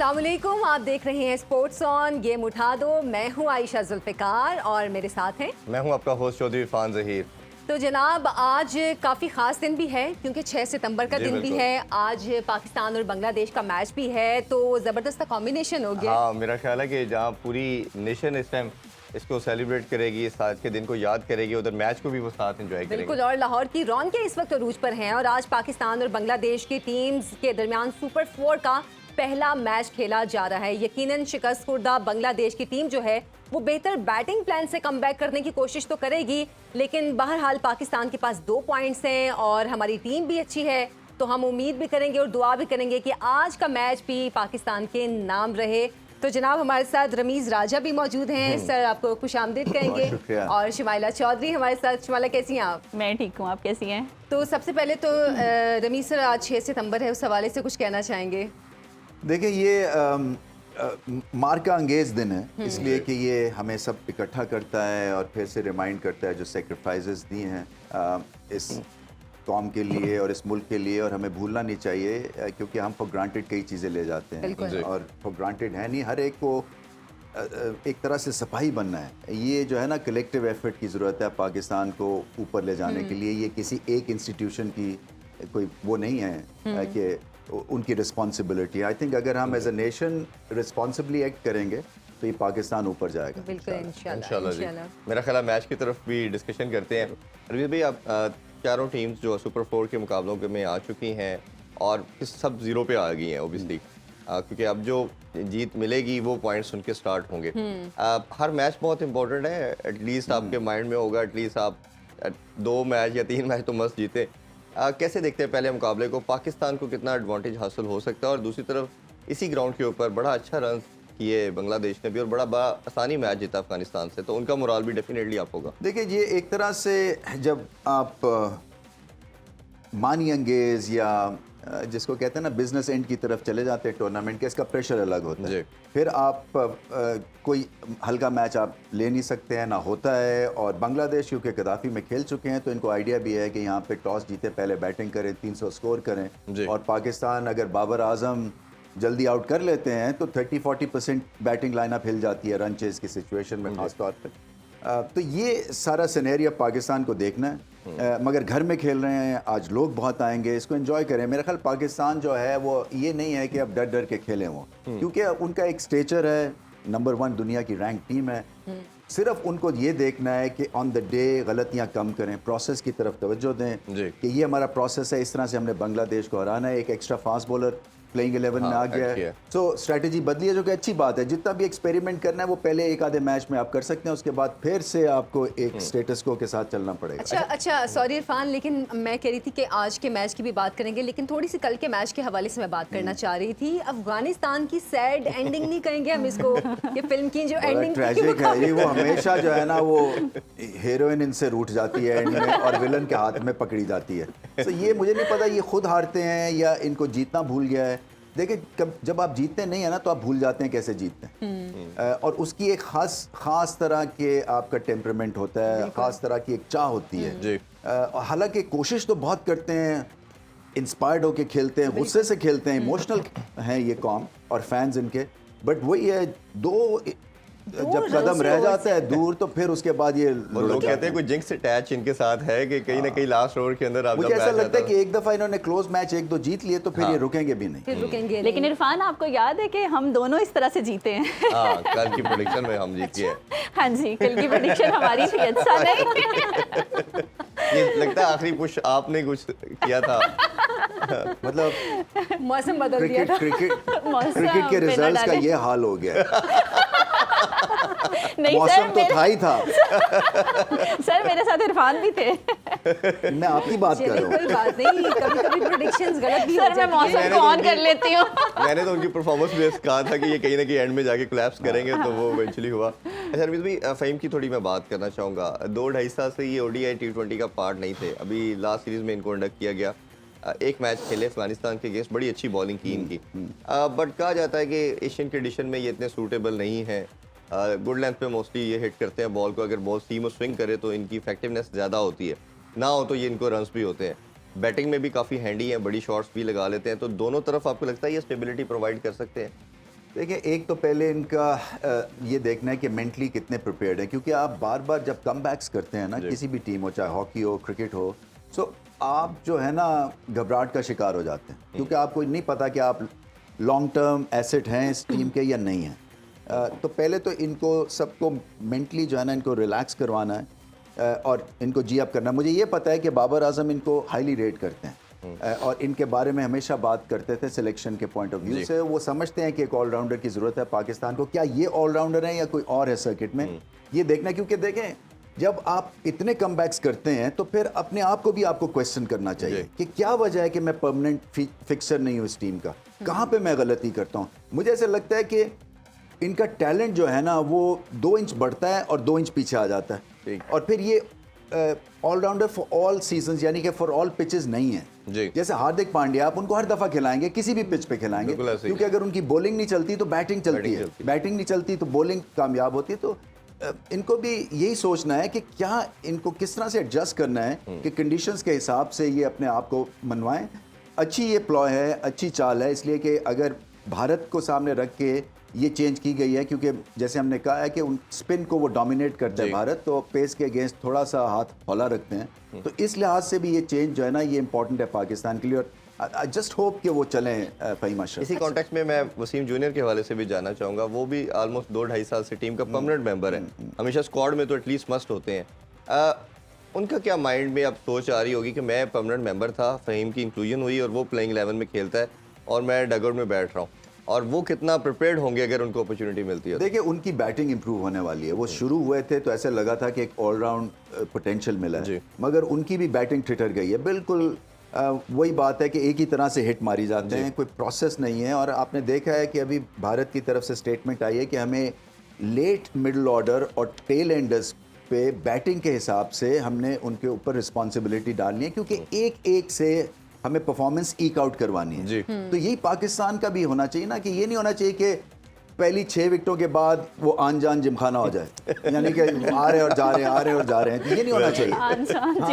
अस्सलाम वालेकुम, आप देख रहे हैं स्पोर्ट्स ऑन गेम उठा दो। मैं हूं आयशा जुल्फ़िकार और मेरे साथ हैं मैं हूं आपका होस्ट चौधरी इरफान ज़हीर। तो जनाब आज काफ़ी ख़ास दिन भी है क्योंकि 6 सितंबर का दिन भी है। आज पाकिस्तान और बांग्लादेश का मैच भी है, तो ज़बरदस्त कॉम्बिनेशन हो गया। हाँ, मेरा ख्याल है कि जहाँ पूरी नेशन इस टाइम इसको सेलिब्रेट करेगी, इस आज के दिन को याद करेगी, उधर मैच को भी वो साथ एंजॉय करेंगे। बिल्कुल, और लाहौर की रौनकें इस वक्त अरूज पर हैं और आज पाकिस्तान और बांग्लादेश की टीम्स के दरमियान सुपर 4 का पहला मैच खेला जा रहा है। यकीनन शिकस्त खुर्दा बांग्लादेश की टीम जो है वो बेहतर बैटिंग प्लान से कमबैक करने की कोशिश तो करेगी, लेकिन बहरहाल पाकिस्तान के पास 2 पॉइंट्स हैं और हमारी टीम भी अच्छी है, तो हम उम्मीद भी करेंगे और दुआ भी करेंगे कि आज का मैच भी पाकिस्तान के नाम रहे। तो जनाब हमारे साथ रमीज़ राजा भी मौजूद हैं, सर आपको खुशामदीद कहेंगे, और शिमाइला चौधरी हमारे साथ। शिमाइला कैसी हैं आप? मैं ठीक हूँ, आप कैसी हैं? तो सबसे पहले तो रमीज़ सर, आज 6 सितंबर है, उस हवाले से कुछ कहना चाहेंगे? देखिए, ये मार्का अंगेज दिन है, इसलिए कि ये हमें सब इकट्ठा करता है और फिर से रिमाइंड करता है जो सेक्रीफाइसेस दिए हैं इस कौम के लिए और इस मुल्क के लिए, और हमें भूलना नहीं चाहिए क्योंकि हम फॉर ग्रांटेड कई चीज़ें ले जाते हैं और फॉर ग्रांटेड है नहीं। हर एक को एक तरह से सिपाही बनना है। ये जो है ना, कलेक्टिव एफर्ट की ज़रूरत है पाकिस्तान को ऊपर ले जाने के लिए। ये किसी एक इंस्टीट्यूशन की कोई वो नहीं है कि उनकी रिस्पॉन्सिबिलिटी। आई थिंक अगर हम as a nation responsibly act करेंगे तो ये पाकिस्तान ऊपर जाएगा। बिल्कुल, इंशाल्लाह। मेरा ख्याल है मैच की तरफ भी डिस्कशन करते हैं। रवीज भाई, आप चारों टीम्स जो सुपर 4 के मुकाबलों में आ चुकी हैं और सब जीरो पे आ गई हैं ओबियसली, क्योंकि अब जो जीत मिलेगी वो पॉइंट्स उनके स्टार्ट होंगे। हर मैच बहुत इंपॉर्टेंट है, एटलीस्ट आपके माइंड में होगा एटलीस्ट आप 2 मैच या 3 मैच तो मस्त जीते। कैसे देखते हैं पहले मुकाबले को, पाकिस्तान को कितना एडवांटेज हासिल हो सकता है? और दूसरी तरफ इसी ग्राउंड के ऊपर बड़ा अच्छा रन किए बांग्लादेश ने भी और बड़ा आसानी मैच जीता अफगानिस्तान से, तो उनका मोराल भी डेफिनेटली अप होगा। देखिए, ये एक तरह से जब आप मानी अंगेज या जिसको कहते हैं ना बिजनेस एंड की तरफ चले जाते हैं टूर्नामेंट के, इसका प्रेशर अलग होता है। फिर आप कोई हल्का मैच आप ले नहीं सकते हैं, ना होता है। और बांग्लादेश क्योंकि गद्दाफी में खेल चुके हैं तो इनको आइडिया भी है कि यहाँ पे टॉस जीते पहले बैटिंग करें, 300 स्कोर करें। और पाकिस्तान अगर बाबर आजम जल्दी आउट कर लेते हैं तो 30-40% बैटिंग लाइनअप हिल जाती है रन चेज की सिचुएशन में खास तौर पर। तो ये सारा सिनेरियो पाकिस्तान को देखना है। मगर घर में खेल रहे हैं, आज लोग बहुत आएंगे, इसको एंजॉय करें। मेरा ख्याल पाकिस्तान जो है वो ये नहीं है कि अब डर डर के खेलें वो, क्योंकि उनका एक स्टेचर है, नंबर 1 दुनिया की रैंक टीम है। सिर्फ उनको ये देखना है कि ऑन द डे गलतियां कम करें, प्रोसेस की तरफ तवज्जो दें कि ये हमारा प्रोसेस है, इस तरह से हमने बांग्लादेश को हराना है। एक एक्स्ट्रा फास्ट बॉलर प्लेइंग 11 में आ गया है, तो स्ट्रैटेजी बदली है, जो कि अच्छी बात है। जितना भी एक्सपेरिमेंट करना है वो पहले एक आधे मैच में आप कर सकते हैं, उसके बाद फिर से आपको एक स्टेटस को के साथ चलना पड़ेगा। अच्छा, सॉरी इरफान, लेकिन मैं कह रही थी कि आज के मैच की भी बात करेंगे, लेकिन थोड़ी सी कल के मैच के हवाले से मैं बात करना चाह रही थी। अफगानिस्तान की सैड एंडिंग नहीं कहेंगे हम इसको, ये फिल्म की जो एंडिंग ट्रैजिक है ये, वो हमेशा जो है ना वो हीरोइन इनसे रूठ जाती है एंड में और विलन के हाथ में पकड़ी जाती है। तो ये मुझे नहीं पता ये खुद हारते हैं या इनको जीतना भूल गया है। देखिए, जब आप जीतते नहीं है ना तो आप भूल जाते हैं कैसे जीतते हैं। और उसकी एक खास तरह के आपका टेम्परामेंट होता है, खास तरह की एक चाह होती है। हालांकि कोशिश तो बहुत करते हैं, इंस्पायर्ड होके खेलते हैं, गुस्से से खेलते हैं, इमोशनल हैं ये कौम और फैंस इनके, बट वही है जब कदम रह जाता है दूर तो फिर उसके बाद ये लोग कहते हैं कोई जिंक्स अटैच इनके साथ है कि कहीं ना कहीं लास्ट ओवर के अंदर मुझे ऐसा लगता है कि एक दफा इन्होंने क्लोज मैच 1-2 जीत लिए तो फिर ये रुकेंगे भी नहीं। लेकिन इरफान, आपको याद है कि हम दोनों इस तरह से जीते हैं। कल की प्रेडिक्शन में हम जीत गए। हाँ जी, कल की प्रेडिक्शन हमारी थी, अच्छा नहीं? ये लगता है आखिरी पुश आपने कुछ किया था। मतलब मौसम बदल दिया था। क्रिकेट के रिजल्ट्स का ये हाल हो गया। नहीं मौसम तो था ही था। सर, मेरे साथ इरफान भी थे। मैं आपकी बात कर रहा हूँ। कोई बात नहीं, कभी-कभी प्रेडिक्शंस गलत भी हो जाती हैं। मैं मौसम को ऑन कर लेती हूँ। मैंने तो उनकी परफॉर्मेंस बेस कहा था कि ये कहीं ना कहीं एंड में जाके कोलैप्स करेंगे, तो वो इवेंचुअली हुआ। अच्छा रमीज भाई, फ़हीम की थोड़ी मैं बात करना चाहूँगा। 2-2.5 साल से ये ODI T20 का पार्ट नहीं थे, अभी लास्ट सीरीज में इनको इंडक्ट किया गया। एक मैच खेले अफगानिस्तान के अगेंस्ट, बड़ी अच्छी बॉलिंग की इनकी, बट कहा जाता है कि एशियन कंडीशन में ये इतने सूटेबल नहीं है। गुड लेंथ पे मोस्टली ये हिट करते हैं बॉल को, अगर बॉल सीम और स्विंग करे तो इनकी इफेक्टिवनेस ज़्यादा होती है, ना हो तो ये इनको रन्स भी होते हैं। बैटिंग में भी काफ़ी हैंडी हैं, बड़ी शॉट्स भी लगा लेते हैं, तो दोनों तरफ आपको लगता है ये स्टेबिलिटी प्रोवाइड कर सकते हैं? देखिए, एक तो पहले इनका ये देखना है कि मेंटली कितने प्रिपेयर्ड हैं, क्योंकि आप बार बार जब कम करते हैं ना, किसी भी टीम हो, चाहे हॉकी हो, क्रिकेट हो, सो आप जो है ना घबराहट का शिकार हो जाते हैं, क्योंकि आपको नहीं पता कि आप लॉन्ग टर्म एसेट हैं इस टीम के या नहीं हैं। तो पहले तो इनको सबको मेंटली जो है ना इनको रिलैक्स करवाना है और इनको जी अप करना है। मुझे ये पता है कि बाबर आजम इनको हाईली रेट करते हैं और इनके बारे में हमेशा बात करते थे सिलेक्शन के पॉइंट ऑफ व्यू से। वो समझते हैं कि एक ऑलराउंडर की ज़रूरत है पाकिस्तान को। क्या ये ऑलराउंडर है या कोई और है सर्किट में, ये देखना है। क्योंकि देखें, जब आप इतने कमबैक्स करते हैं तो फिर अपने आप को भी आपको क्वेश्चन करना चाहिए कि क्या वजह है कि मैं परमानेंट फिक्सर नहीं हूँ इस टीम का, कहाँ पे मैं गलती करता हूँ। मुझे ऐसा लगता है कि इनका टैलेंट जो है ना वो 2 इंच बढ़ता है और 2 इंच पीछे आ जाता है, और फिर ये ऑलराउंडर फॉर ऑल सीजन्स यानी कि फॉर ऑल पिचेस नहीं है। जैसे हार्दिक पांड्या, आप उनको हर दफा खिलाएंगे, किसी भी पिच पे खिलाएंगे, क्योंकि अगर उनकी बॉलिंग नहीं चलती तो बैटिंग चलती है, बैटिंग नहीं चलती तो बॉलिंग कामयाब होती है। तो इनको भी यही सोचना है कि क्या इनको किस तरह से एडजस्ट करना है कि कंडीशंस के हिसाब से ये अपने आप को मनवाएं। अच्छी ये प्लॉय है, अच्छी चाल है, इसलिए कि अगर भारत को सामने रख के ये चेंज की गई है, क्योंकि जैसे हमने कहा है कि उन स्पिन को वो डोमिनेट करते हैं भारत, तो पेस के अगेंस्ट थोड़ा सा हाथ हौला रखते हैं। तो इस लिहाज से भी ये चेंज जो है ना ये इंपॉर्टेंट है पाकिस्तान के लिए, और आई जस्ट होप कि वो चलें। फ़हीम अशरफ, इसी कॉन्टेक्स्ट में मैं वसीम जूनियर के हवाले से भी जानना चाहूँगा। वो भी ऑलमोस्ट 2-2.5 साल से टीम का परमानेंट मेंबर है, हमेशा स्क्वाड में तो एटलीस्ट मस्ट होते हैं। उनका क्या माइंड में अब सोच आ रही होगी कि मैं परमानेंट मेंबर था, फ़हीम की इंक्लूजन हुई और वो प्लेइंग 11 में खेलता है और मैं डगआउट में बैठ रहा हूँ, और वो कितना प्रिपेयर्ड होंगे अगर उनको अपॉर्चुनिटी मिलती है? देखिए, उनकी बैटिंग इंप्रूव होने वाली है। वो शुरू हुए थे तो ऐसे लगा था कि एक ऑलराउंड पोटेंशियल मिला है, मगर उनकी भी बैटिंग ठिठर गई है। बिल्कुल वही बात है कि एक ही तरह से हिट मारी जाते हैं, कोई प्रोसेस नहीं है। और आपने देखा है कि अभी भारत की तरफ से स्टेटमेंट आई है कि हमें लेट मिडल ऑर्डर और टेल एंडर्स पे बैटिंग के हिसाब से हमने उनके ऊपर रिस्पॉन्सिबिलिटी डालनी है, क्योंकि एक एक से हमें परफॉर्मेंस ईक आउट करवानी है। तो यही पाकिस्तान का भी होना चाहिए ना, कि ये नहीं होना चाहिए कि पहली 6 विकेटों के बाद वो आन जान जिमखाना हो जाए, यानी कि आ रहे और जा रहे हैं, आ रहे और जा रहे हैं, तो ये नहीं होना चाहिए। हाँ,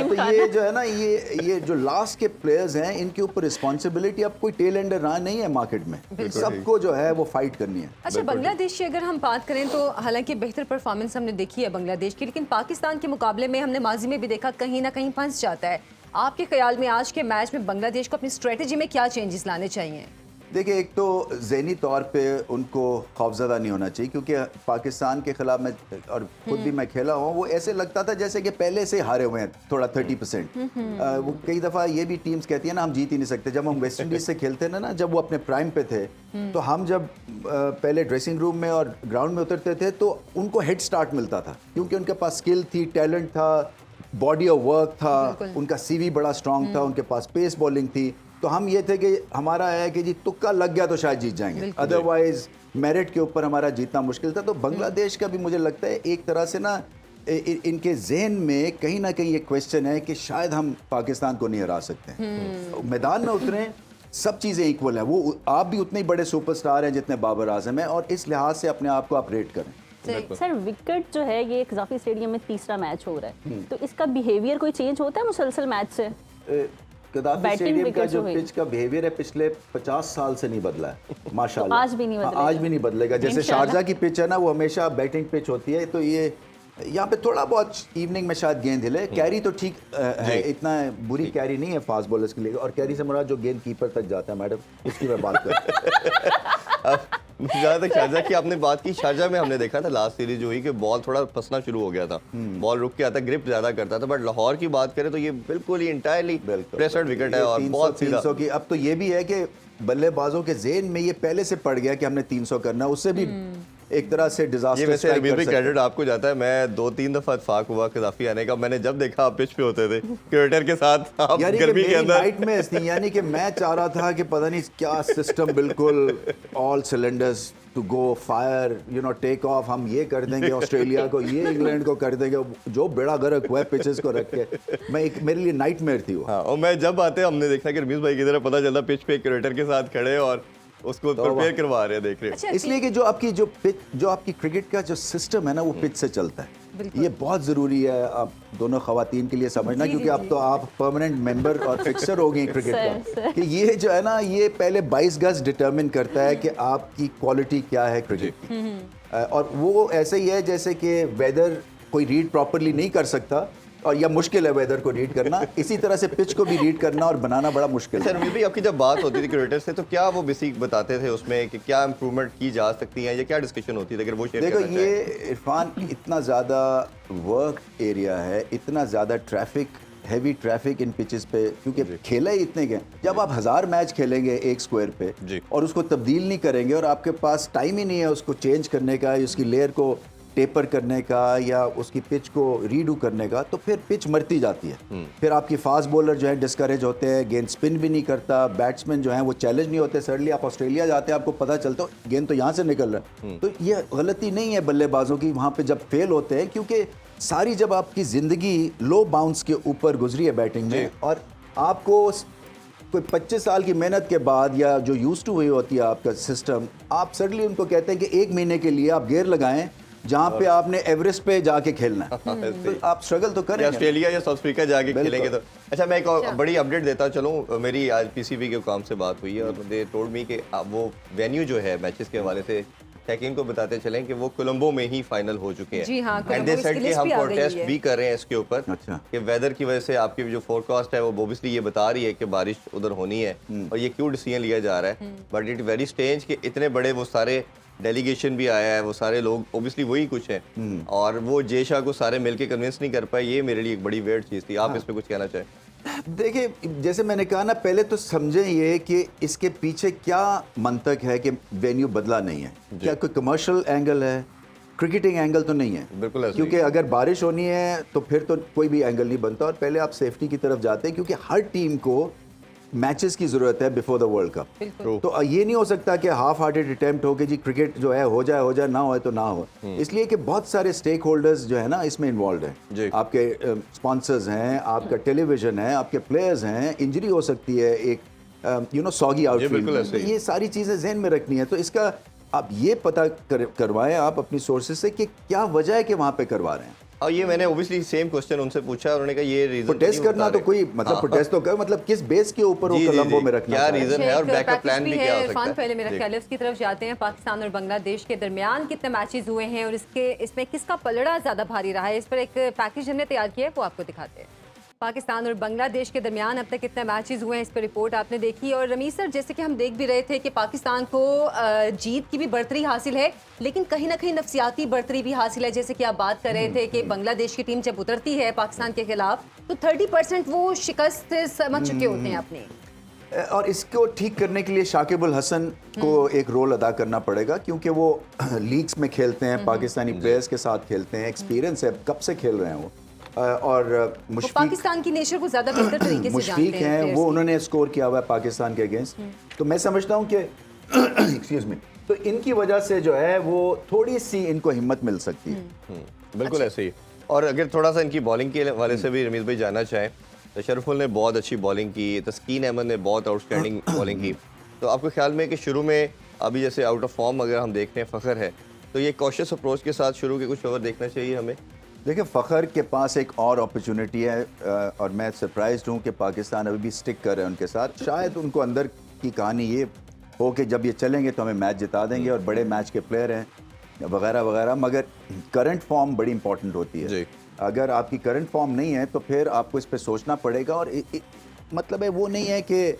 तो ये जो है ना ये जो लास्ट के प्लेयर्स हैं इनके ऊपर रिस्पॉन्सिबिलिटी, अब कोई टेल एंडर रहा नहीं है मार्केट में, सबको जो है वो फाइट करनी है। अच्छा, बांग्लादेश की अगर हम बात करें तो हालांकि बेहतर परफॉर्मेंस हमने देखी है बांग्लादेश की, लेकिन पाकिस्तान के मुकाबले में हमने माजी में भी देखा कहीं ना कहीं फंस जाता है। आपके ख्याल में आज के मैच में बांग्लादेश को अपनी स्ट्रेटजी में क्या चेंजेस लाने चाहिए? देखिए, एक तो ज़हनी तौर पे उनको खौफज़दा नहीं होना चाहिए, क्योंकि पाकिस्तान के ख़िलाफ़ मैं और खुद भी मैं खेला हूँ, वो ऐसे लगता था जैसे कि पहले से हारे हुए हैं थोड़ा 30%। वो कई दफ़ा ये भी टीम्स कहती हैं ना हम जीत ही नहीं सकते। जब हम वेस्ट इंडीज़ से खेलते ना जब वो अपने प्राइम पे थे, तो हम जब पहले ड्रेसिंग रूम में और ग्राउंड में उतरते थे तो उनको हेड स्टार्ट मिलता था, क्योंकि उनके पास स्किल थी, टैलेंट था, बॉडी ऑफ वर्क था, उनका सीवी बड़ा स्ट्रांग था, उनके पास पेस बॉलिंग थी। तो हम ये थे कि हमारा है कि जी तुक्का लग गया तो शायद जीत जाएंगे, अदरवाइज मेरिट के ऊपर हमारा जीतना मुश्किल था। तो बांग्लादेश का भी मुझे लगता है एक तरह से ना इनके जहन में कहीं ना कहीं ये क्वेश्चन है कि शायद हम पाकिस्तान को नहीं हरा सकते। मैदान में उतरे, सब चीज़ें इक्वल है, वो आप भी उतने ही बड़े सुपरस्टार हैं जितने बाबर आजम है, और इस लिहाज से अपने आप को आप रेट करें। सर, विकेट जो है ये कज़ाफ़ी स्टेडियम में तीसरा मैच हो रहा है, तो इसका बिहेवियर कोई चेंज होता है मुसलसल मैच से? कदाफी स्टेडियम का जो पिच का बिहेवियर है पिछले 50 साल से नहीं बदला है माशाल्लाह। तो आज भी नहीं बदलेगा? आज भी नहीं बदलेगा। जैसे शारजा की पिच है ना, वो हमेशा बैटिंग पिच होती है, तो ये यहाँ पे थोड़ा बहुत इवनिंग में शायद गेंद हिले, कैरी तो ठीक है, इतना बुरी कैरी नहीं है फास्ट बॉलर्स के लिए। और कैरी से मुराद जो गेंद कीपर तक जाता है, मैडम उसकी मैं बात कर जहाँ तक शारजा की आपने बात की, शारजा में हमने देखा था लास्ट सीरीज जो हुई कि बॉल थोड़ा फंसना शुरू हो गया था, बॉल रुक के आता, ग्रिप ज्यादा करता था। बट लाहौर की बात करें तो ये बिल्कुल ही इंटायरली प्रेशर्ड विकेट है और बहुत सीधा 300 की। अब तो ये भी है कि बल्लेबाजों के ज़हन में ये पहले से पड़ गया कि हमने 300 करना, उससे भी एक तरह से डिजास्टर। ये वैसे अभी भी क्रेडिट आपको जाता है। मैं 2-3 दफा इत्फाक हुआ कज़ाफ़ी आने का, मैंने जब देखा आप पिच पे होते थे क्रिकेटर के साथ, आप गर्मी के अंदर नाइट में थी, यानी कि मैं चाह रहा था कि पता नहीं क्या सिस्टम, बिल्कुल all cylinders to go fire, you know, take off, हम ये कर देंगे ऑस्ट्रेलिया को, ये इंग्लैंड को कर देंगे, जो बेड़ा गर्क हुआ है पिचेस को रख के। मैं एक मेरे लिए नाइटमेयर थी वो। हाँ, और मैं जब आते हमने देखा कि रमीज भाई की तरह पता चलता पिच पे क्रिकेटर के साथ खड़े और उसको प्रिपेयर करवा रहे हैं, देख रहे हैं। अच्छा, इसलिए कि जो आपकी क्रिकेट का जो सिस्टम है ना वो पिच से चलता है। बिल्कुल। ये बहुत ज़रूरी है आप दोनों ख़वातीन के लिए समझना, जी, क्योंकि जी, अब तो आप परमानेंट मेंबर और फिक्सर हो गई क्रिकेट सर, का, कि ये जो है ना, ये पहले 22 गज डिटरमिन करता है कि आपकी क्वालिटी क्या है क्रिकेट की। और वो ऐसे ही है जैसे कि वेदर कोई रीड प्रॉपरली नहीं कर सकता, और या मुश्किल है वेदर को रीड करना, इसी तरह से पिच को भी रीड करना और बनाना बड़ा मुश्किल सर है। रमीज भाई, आपकी जब बात होती थी क्रिकेटर से तो क्या वो बेसिक बताते थे उसमें कि क्या इम्प्रूवमेंट की जा सकती है या क्या डिस्कशन होती थी, अगर वो शेयर देखो, करना ये चाहें? इरफान इतना ज़्यादा वर्क एरिया है, इतना ज़्यादा traffic, heavy traffic in pitches पे, क्योंकि खेला ही इतने के, जब आप 1000 मैच खेलेंगे एक स्क्वायर पे जी। और उसको तब्दील नहीं करेंगे और आपके पास टाइम ही नहीं है उसको चेंज करने का, उसकी लेयर को टेपर करने का या उसकी पिच को रीडू करने का, तो फिर पिच मरती जाती है। फिर आपकी फास्ट बॉलर जो है डिस्करेज होते हैं, गेंद स्पिन भी नहीं करता, बैट्समैन जो है वो चैलेंज नहीं होते। सडनली आप ऑस्ट्रेलिया जाते हैं, आपको पता चलता है गेंद तो यहाँ से निकल रहा है। तो ये गलती नहीं है बल्लेबाजों की वहाँ पे जब फेल होते हैं, क्योंकि सारी जब आपकी ज़िंदगी लो बाउंस के ऊपर गुजरी है बैटिंग में, और आपको कोई 25 साल की मेहनत के बाद या जो यूज टू हुई होती है आपका सिस्टम, आप सडनली उनको कहते हैं कि 1 महीने के लिए आप गेयर लगाएं जहाँ पे आपने एवरेस्ट पे जाके खेलना है। तो आप स्ट्रगल तो या करेंगे। ऑस्ट्रेलिया या साउथ अफ्रीका जाके बिल्कुल। खेलेंगे तो। अच्छा, मैं एक और बड़ी अपडेट देता चलूँ। मेरी आज पीसीबी के काम से बात हुई है और दे टोल्ड मी कि वो वेन्यू जो है मैचेस के हवाले से टेकिंग को बताते चलें कि वो कोलंबो में ही फाइनल हो चुके हैं। जी हाँ, एंड कोलंबो दे की सेड कि लिस्ट हम भी आ गई प्रोटेस्ट है। भी कर रहे हैं इसके ऊपर अच्छा। कि वेदर की वजह से आपकी जो फोरकास्ट है वो ओब्वियसली ये बता रही है कि बारिश उधर होनी है, और ये क्यों डिसीजन लिया जा रहा है। बट इट वेरी स्ट्रेंज कि इतने बड़े वो सारे डेलीगेशन भी आया है, वो सारे लोग ओब्वियसली वही कुछ हैं, और वो जेशा को सारे मिलके कन्विंस नहीं कर पाए। ये मेरे लिए एक बड़ी वेird चीज़ थी। आप इस पे कुछ कहना चाहें? देखिए, जैसे मैंने कहा ना, पहले तो समझें ये कि इसके पीछे क्या मंतक है कि वेन्यू बदला नहीं है। क्या कोई कमर्शियल एंगल है? क्रिकेटिंग एंगल तो नहीं है, बिल्कुल ऐसे ही। क्योंकि अगर बारिश होनी है तो फिर तो कोई भी एंगल नहीं बनता, और पहले आप सेफ्टी की तरफ जाते हैं, क्योंकि हर टीम को मैचेस की ज़रूरत है बिफोर द वर्ल्ड कप। तो ये नहीं हो सकता कि हाफ हार्टेड अटेम्प्ट हो कि जी क्रिकेट जो है हो जाए, ना हो तो ना हो। इसलिए कि बहुत सारे स्टेक होल्डर्स जो है ना इसमें इन्वॉल्व जी। हैं। आपके स्पॉन्सर्स हैं, आपका टेलीविजन है, आपके प्लेयर्स हैं, इंजरी हो सकती है एक सॉगी आउटफील्ड बिल्कुल में। ऐसे तो ही। ये सारी चीज़ें जहन में रखनी है। तो इसका आप ये पता करवाएं आप अपनी सोर्सेज से कि क्या वजह है कि वहाँ पे करवा रहे हैं। और ये मैंने ओब्वियसली सेम क्वेश्चन उनसे पूछा, उन्होंने कहा ये रीजन प्रोटेस्ट करना तो कोई मतलब प्रोटेस्ट तो कर, मतलब किस बेस के ऊपर वो कोलंबो में रखना क्या चाह रहे हैं। रीजन है और अच्छा, एक बैकअप प्लान पैकेज भी क्या हो इरफान, सकता है? पहले मेरा जी। ख्याल है उसकी तरफ जाते हैं। पाकिस्तान और बांग्लादेश के दरमियान कितने मैचेस हुए हैं और इसमें किसका पलड़ा ज़्यादा भारी रहा है, इस पर एक पैकेज हमने तैयार किया है, वो आपको दिखाते हैं। पाकिस्तान और बांग्लादेश के दरमियान अब तक कितने मैचेस हुए हैं, इस पर रिपोर्ट आपने देखी। और रमीज सर, जैसे कि हम देख भी रहे थे कि पाकिस्तान को जीत की भी बढ़तरी हासिल है, लेकिन कहीं ना कहीं नफसियाती बढ़तरी भी हासिल है। जैसे कि आप बात कर रहे थे कि बांग्लादेश की टीम जब उतरती है पाकिस्तान के खिलाफ तो 30% वो शिकस्त समझ चुके होते हैं अपने। और इसको ठीक करने के लिए शाकिब अल हसन को एक रोल अदा करना पड़ेगा, क्योंकि वो लीग्स में खेलते हैं, पाकिस्तानी प्लेयर्स के साथ खेलते हैं, एक्सपीरियंस है, कब से खेल रहे हैं वो। और वो मुशफीक पाकिस्तान की नेचर को ज्यादा बेहतर तरीके से जानते मुशफीक हैं, players वो की। उन्होंने स्कोर किया हुआ है पाकिस्तान के अगेंस्ट। तो मैं समझता हूँ कि एक्सक्यूज मी, तो इनकी वजह से जो है वो थोड़ी सी इनको हिम्मत मिल सकती है। बिल्कुल ऐसे ही। और अगर थोड़ा सा इनकी बॉलिंग के वाले से भी रमीज भाई जानना चाहें, तो शरफुल ने बहुत अच्छी बॉलिंग की, तस्कीन अहमद ने बहुत आउटस्टैंडिंग बॉलिंग की। तो आपके ख्याल में कि शुरू में अभी जैसे आउट ऑफ फॉर्म अगर हम देखते हैं फ़खर है, तो ये कॉशियस अप्रोच के साथ शुरू के कुछ ओवर देखना चाहिए हमें? देखिए, फ़खर के पास एक और अपॉर्चुनिटी है, और मैं सरप्राइज्ड हूँ कि पाकिस्तान अभी भी स्टिक कर रहे हैं उनके साथ। शायद उनको अंदर की कहानी ये हो कि जब ये चलेंगे तो हमें मैच जिता देंगे और बड़े मैच के प्लेयर हैं वगैरह वगैरह, मगर करंट फॉर्म बड़ी इंपॉर्टेंट होती है। जी। अगर आपकी करंट फॉर्म नहीं है तो फिर आपको इस पर सोचना पड़ेगा। और मतलब है वो नहीं है कि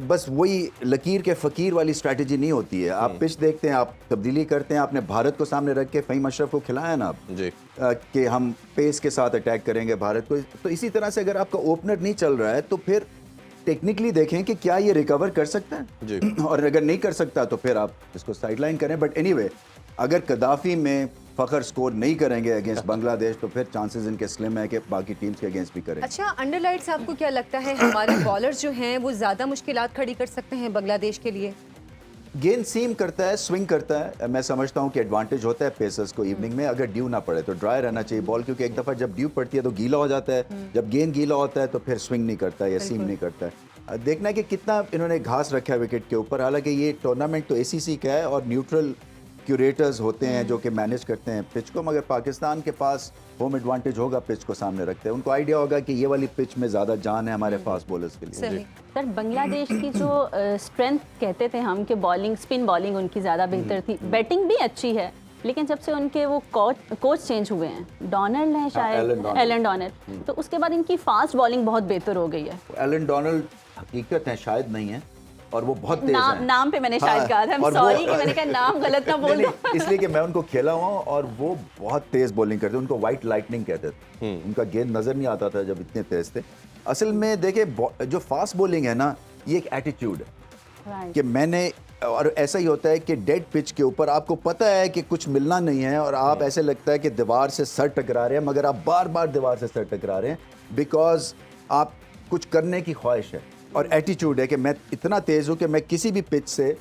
बस वही लकीर के फ़कीर वाली स्ट्रैटेजी नहीं होती है। आप पिच देखते हैं, आप तब्दीली करते हैं। आपने भारत को सामने रख के फ़हीम अशरफ को खिलाया ना आप जी। कि हम पेस के साथ अटैक करेंगे भारत को। तो इसी तरह से अगर आपका ओपनर नहीं चल रहा है तो फिर टेक्निकली देखें कि क्या ये रिकवर कर सकता है जी। और अगर नहीं कर सकता तो फिर आप इसको साइडलाइन करें। बट एनीवे, अगर कदाफी में फ़खर स्कोर नहीं करेंगे अगेंस्ट बांग्लादेश तो फिर चांसेस इनके स्लिम है कि बाकी टीम्स के अगेंस्ट भी करें। अच्छा, अंडरलाइट्स आपको क्या लगता है हमारे बॉलर्स जो हैं वो ज़्यादा मुश्किलात खड़ी कर सकते हैं बांग्लादेश के लिए? गेंद सीम करता है, स्विंग करता है। मैं समझता हूँ कि एडवांटेज होता है पेसर्स को इवनिंग में, अगर ड्यू ना पड़े तो ड्राई रहना चाहिए बॉल, क्योंकि एक दफ़ा जब ड्यू पड़ती है तो गीला हो जाता है। जब गेंद गीला होता है तो फिर स्विंग नहीं करता है या सीम नहीं करता है। देखना है कि कितना इन्होंने घास रखा है विकेट के ऊपर। हालांकि ये टूर्नामेंट तो ACC का है और न्यूट्रल क्यूरेटर्स होते हैं जो कि मैनेज करते हैं पिच को, मगर पाकिस्तान के पास होम एडवांटेज होगा, पिच को सामने रखते हैं, उनको आइडिया होगा कि ये वाली पिच में ज़्यादा जान है हमारे फास्ट बॉलर्स के लिए। सही। सर बांग्लादेश की जो स्ट्रेंथ कहते थे हम कि बॉलिंग स्पिन बॉलिंग उनकी ज़्यादा बेहतर थी, बैटिंग भी अच्छी है, लेकिन जब से उनके वो कोच चेंज हुए हैं, डॉनल हैं शायद, एलन डॉनल, तो उसके बाद इनकी फास्ट बॉलिंग बहुत बेहतर हो गई है। एलन डॉनल हकीकत है शायद नहीं है, और वो बहुत तेज हैं। नाम पे मैंने शायद कहा था, और सॉरी कि मैंने कहा नाम गलत ना बोल दूं। इसलिए कि मैं उनको खेला हुआ हूं, और वो बहुत तेज बॉलिंग करते, उनको व्हाइट लाइटनिंग कहते थे। उनका गेंद नजर नहीं आता था जब इतने तेज थे। असल में देखिए जो फास्ट बॉलिंग है ना, ये एक एटीट्यूड है कि मैंने, और ऐसा ही होता है कि डेड पिच के ऊपर आपको पता है कि कुछ मिलना नहीं है, और आप ऐसे लगता है कि दीवार से सर टकरा रहे हैं, मगर आप बार बार दीवार से सर टकरा रहे हैं, बिकॉज आप कुछ करने की ख्वाहिश है और एटीट्यूड है कि मैं इतना तेज हूं कि मैं किसी भी पिच से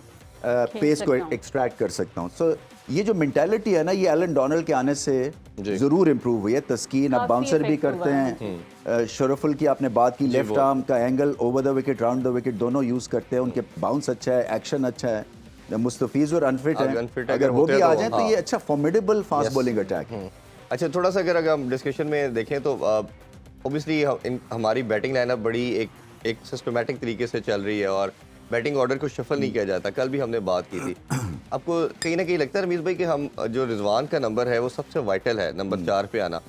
पेस को एक्सट्रैक्ट कर सकता हूं। सो ये जो मेंटालिटी है ना, ये एलन डॉनल के आने से जरूर इम्प्रूव हुई है। तस्कीन अब बाउंसर भी करते हैं, शरफुल की आपने बात की, लेफ्ट आर्म का angle, over the wicket, round the wicket, दोनों यूज करते हैं, उनके बाउंस अच्छा है, एक्शन अच्छा है। मुस्तफीज और अनफिट है, अगर वो भी आ जाए तो ये अच्छा फॉर्मिडेबल फास्ट बॉलिंग अटैक है। अच्छा, थोड़ा सा अगर हम डिस्कशन में देखें तो ऑब्वियसली हमारी बैटिंग लाइनअप बड़ी एक सिस्टमेटिक तरीके से चल रही है, और बैटिंग ऑर्डर को शफल नहीं किया जाता। कल भी हमने बात की थी। आपको कहीं ना कहीं लगता है रमीज़ भाई कि हम जो रिजवान का नंबर है वो सबसे वाइटल है, नंबर 4 पे आना,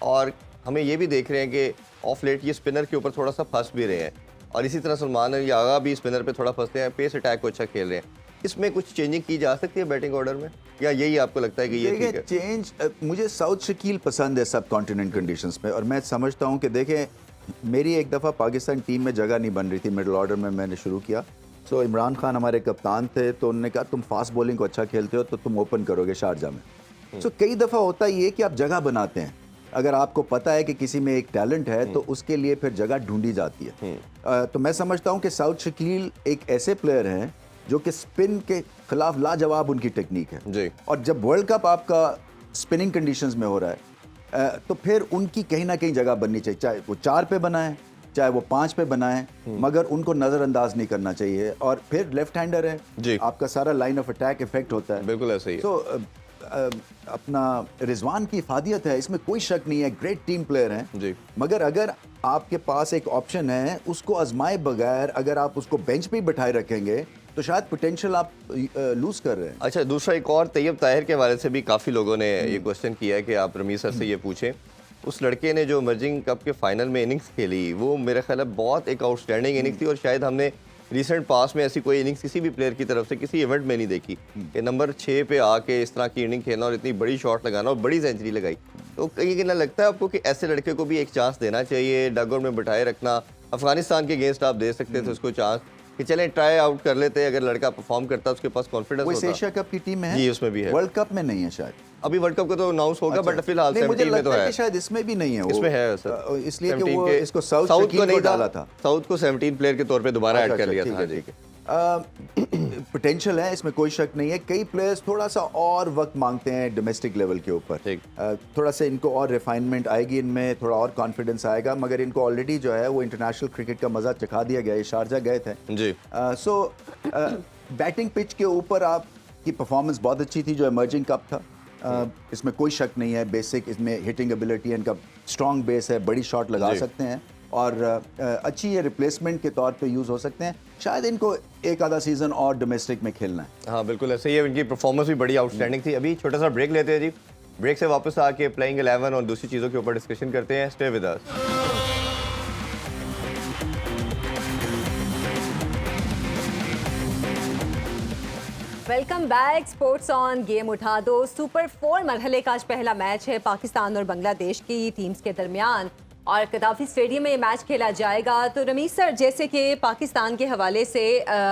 और हमें ये भी देख रहे हैं कि ऑफ लेट ये स्पिनर के ऊपर थोड़ा सा फंस भी रहे हैं, और इसी तरह सलमान अली आगा भी स्पिनर पे थोड़ा फंसते हैं, पेस अटैक को अच्छा खेल रहे हैं। इसमें कुछ चेंजिंग की जा सकती है बैटिंग ऑर्डर में, या यही आपको लगता है कि ये ठीक है? चेंज, मुझे साउथ शकील पसंद है सब कॉन्टिनेंट कंडीशंस में, और मैं समझता हूँ कि देखें, मेरी एक दफ़ा पाकिस्तान टीम में जगह नहीं बन रही थी, मिडिल ऑर्डर में मैंने शुरू किया। सो इमरान खान हमारे कप्तान थे, तो उन्होंने कहा तुम फास्ट बॉलिंग को अच्छा खेलते हो तो तुम ओपन करोगे शारजा में। सो कई दफ़ा होता ये कि आप जगह बनाते हैं, अगर आपको पता है कि किसी में एक टैलेंट है तो उसके लिए फिर जगह ढूंढी जाती है। तो मैं समझता हूँ कि साउथ शकील एक ऐसे प्लेयर हैं जो कि स्पिन के खिलाफ लाजवाब उनकी टेक्निक है जी। और जब वर्ल्ड कप आपका स्पिनिंग कंडीशंस में हो रहा है तो फिर उनकी कहीं ना कहीं जगह बननी चाहिए, चाहे वो 4 पे बनाए चाहे वो 5 पे बनाए, मगर उनको नज़रअंदाज नहीं करना चाहिए। और फिर लेफ्ट हैंडर है जी, आपका सारा लाइन ऑफ अटैक इफेक्ट होता है। बिल्कुल ऐसे ही। तो अपना रिजवान की इफादियत है, इसमें कोई शक नहीं है, ग्रेट टीम प्लेयर हैं जी, मगर अगर आपके पास एक ऑप्शन है उसको आजमाए बगैर अगर आप उसको बेंच पे ही बैठाए रखेंगे तो शायद पोटेंशियल आप लूज कर रहे हैं। अच्छा, दूसरा एक और तैयब ताहिर के हवाले से भी काफ़ी लोगों ने ये क्वेश्चन किया है कि आप रमीज सर से ये पूछें, उस लड़के ने जो इमर्जिंग कप के फाइनल में इनिंग्स खेली वो मेरे ख्याल है बहुत एक आउटस्टैंडिंग इनिंग्स थी, और शायद हमने रिसेंट पास में ऐसी कोई इनिंग्स किसी भी प्लेयर की तरफ से किसी इवेंट में नहीं देखी कि नंबर 6 पे आके इस तरह की इनिंग खेलना और इतनी बड़ी शॉट लगाना और बड़ी सेंचुरी लगाई। तो कहीं ना लगता है आपको कि ऐसे लड़के को भी एक चांस देना चाहिए, डगआउट में बिठाए रखना। अफगानिस्तान के अगेंस्ट आप दे सकते थे उसको चांस कि चलें ट्राई आउट कर लेते, अगर लड़का परफॉर्म करता उसके पास कॉन्फिडेंस होता। एशिया कप की टीम में है जी, उसमें भी है, वर्ल्ड कप में नहीं है शायद, अभी वर्ल्ड कप का तो अनाउंस होगा, बट फिलहाल 17 में तो है। शायद इसमें भी नहीं है, इसमें है सर, इसलिए कि वो इसको साउथ को नहीं डाला था, साउथ को 17 प्लेयर के तौर पे दोबारा ऐड कर लिया था। ठीक है, पोटेंशियल है, इसमें कोई शक नहीं है। कई प्लेयर्स थोड़ा सा और वक्त मांगते हैं डोमेस्टिक लेवल के ऊपर, थोड़ा सा इनको और रिफाइनमेंट आएगी, इनमें थोड़ा और कॉन्फिडेंस आएगा, मगर इनको ऑलरेडी जो है वो इंटरनेशनल क्रिकेट का मजा चखा दिया गया है, शारजा गए थे जी। सो बैटिंग पिच के ऊपर आपकी परफॉर्मेंस बहुत अच्छी थी जो इमर्जिंग कप था, इसमें कोई शक नहीं है। बेसिक इसमें हिटिंग एबिलिटी है, इनका स्ट्रॉन्ग बेस है, बड़ी शॉट लगा सकते हैं और अच्छी ये रिप्लेसमेंट के तौर पे यूज़ हो सकते हैं। शायद इनको एक आधा सीज़न और डोमेस्टिक में खेलना है। हाँ बिल्कुल ऐसे ही है, इनकी परफॉर्मेंस भी बड़ी आउटस्टैंडिंग थी। अभी छोटा सा ब्रेक लेते हैं जी, ब्रेक से वापस आके प्लेइंग 11 और दूसरी चीज़ों के ऊपर डिस्कशन करते हैं। Stay with us. Welcome back, sports on game उठा दो। सुपर 4 मरहले का आज पहला मैच है पाकिस्तान और बांग्लादेश की टीम्स के दरमियान और कदाफी स्टेडियम में ये मैच खेला जाएगा। तो रमीज सर, जैसे कि पाकिस्तान के हवाले से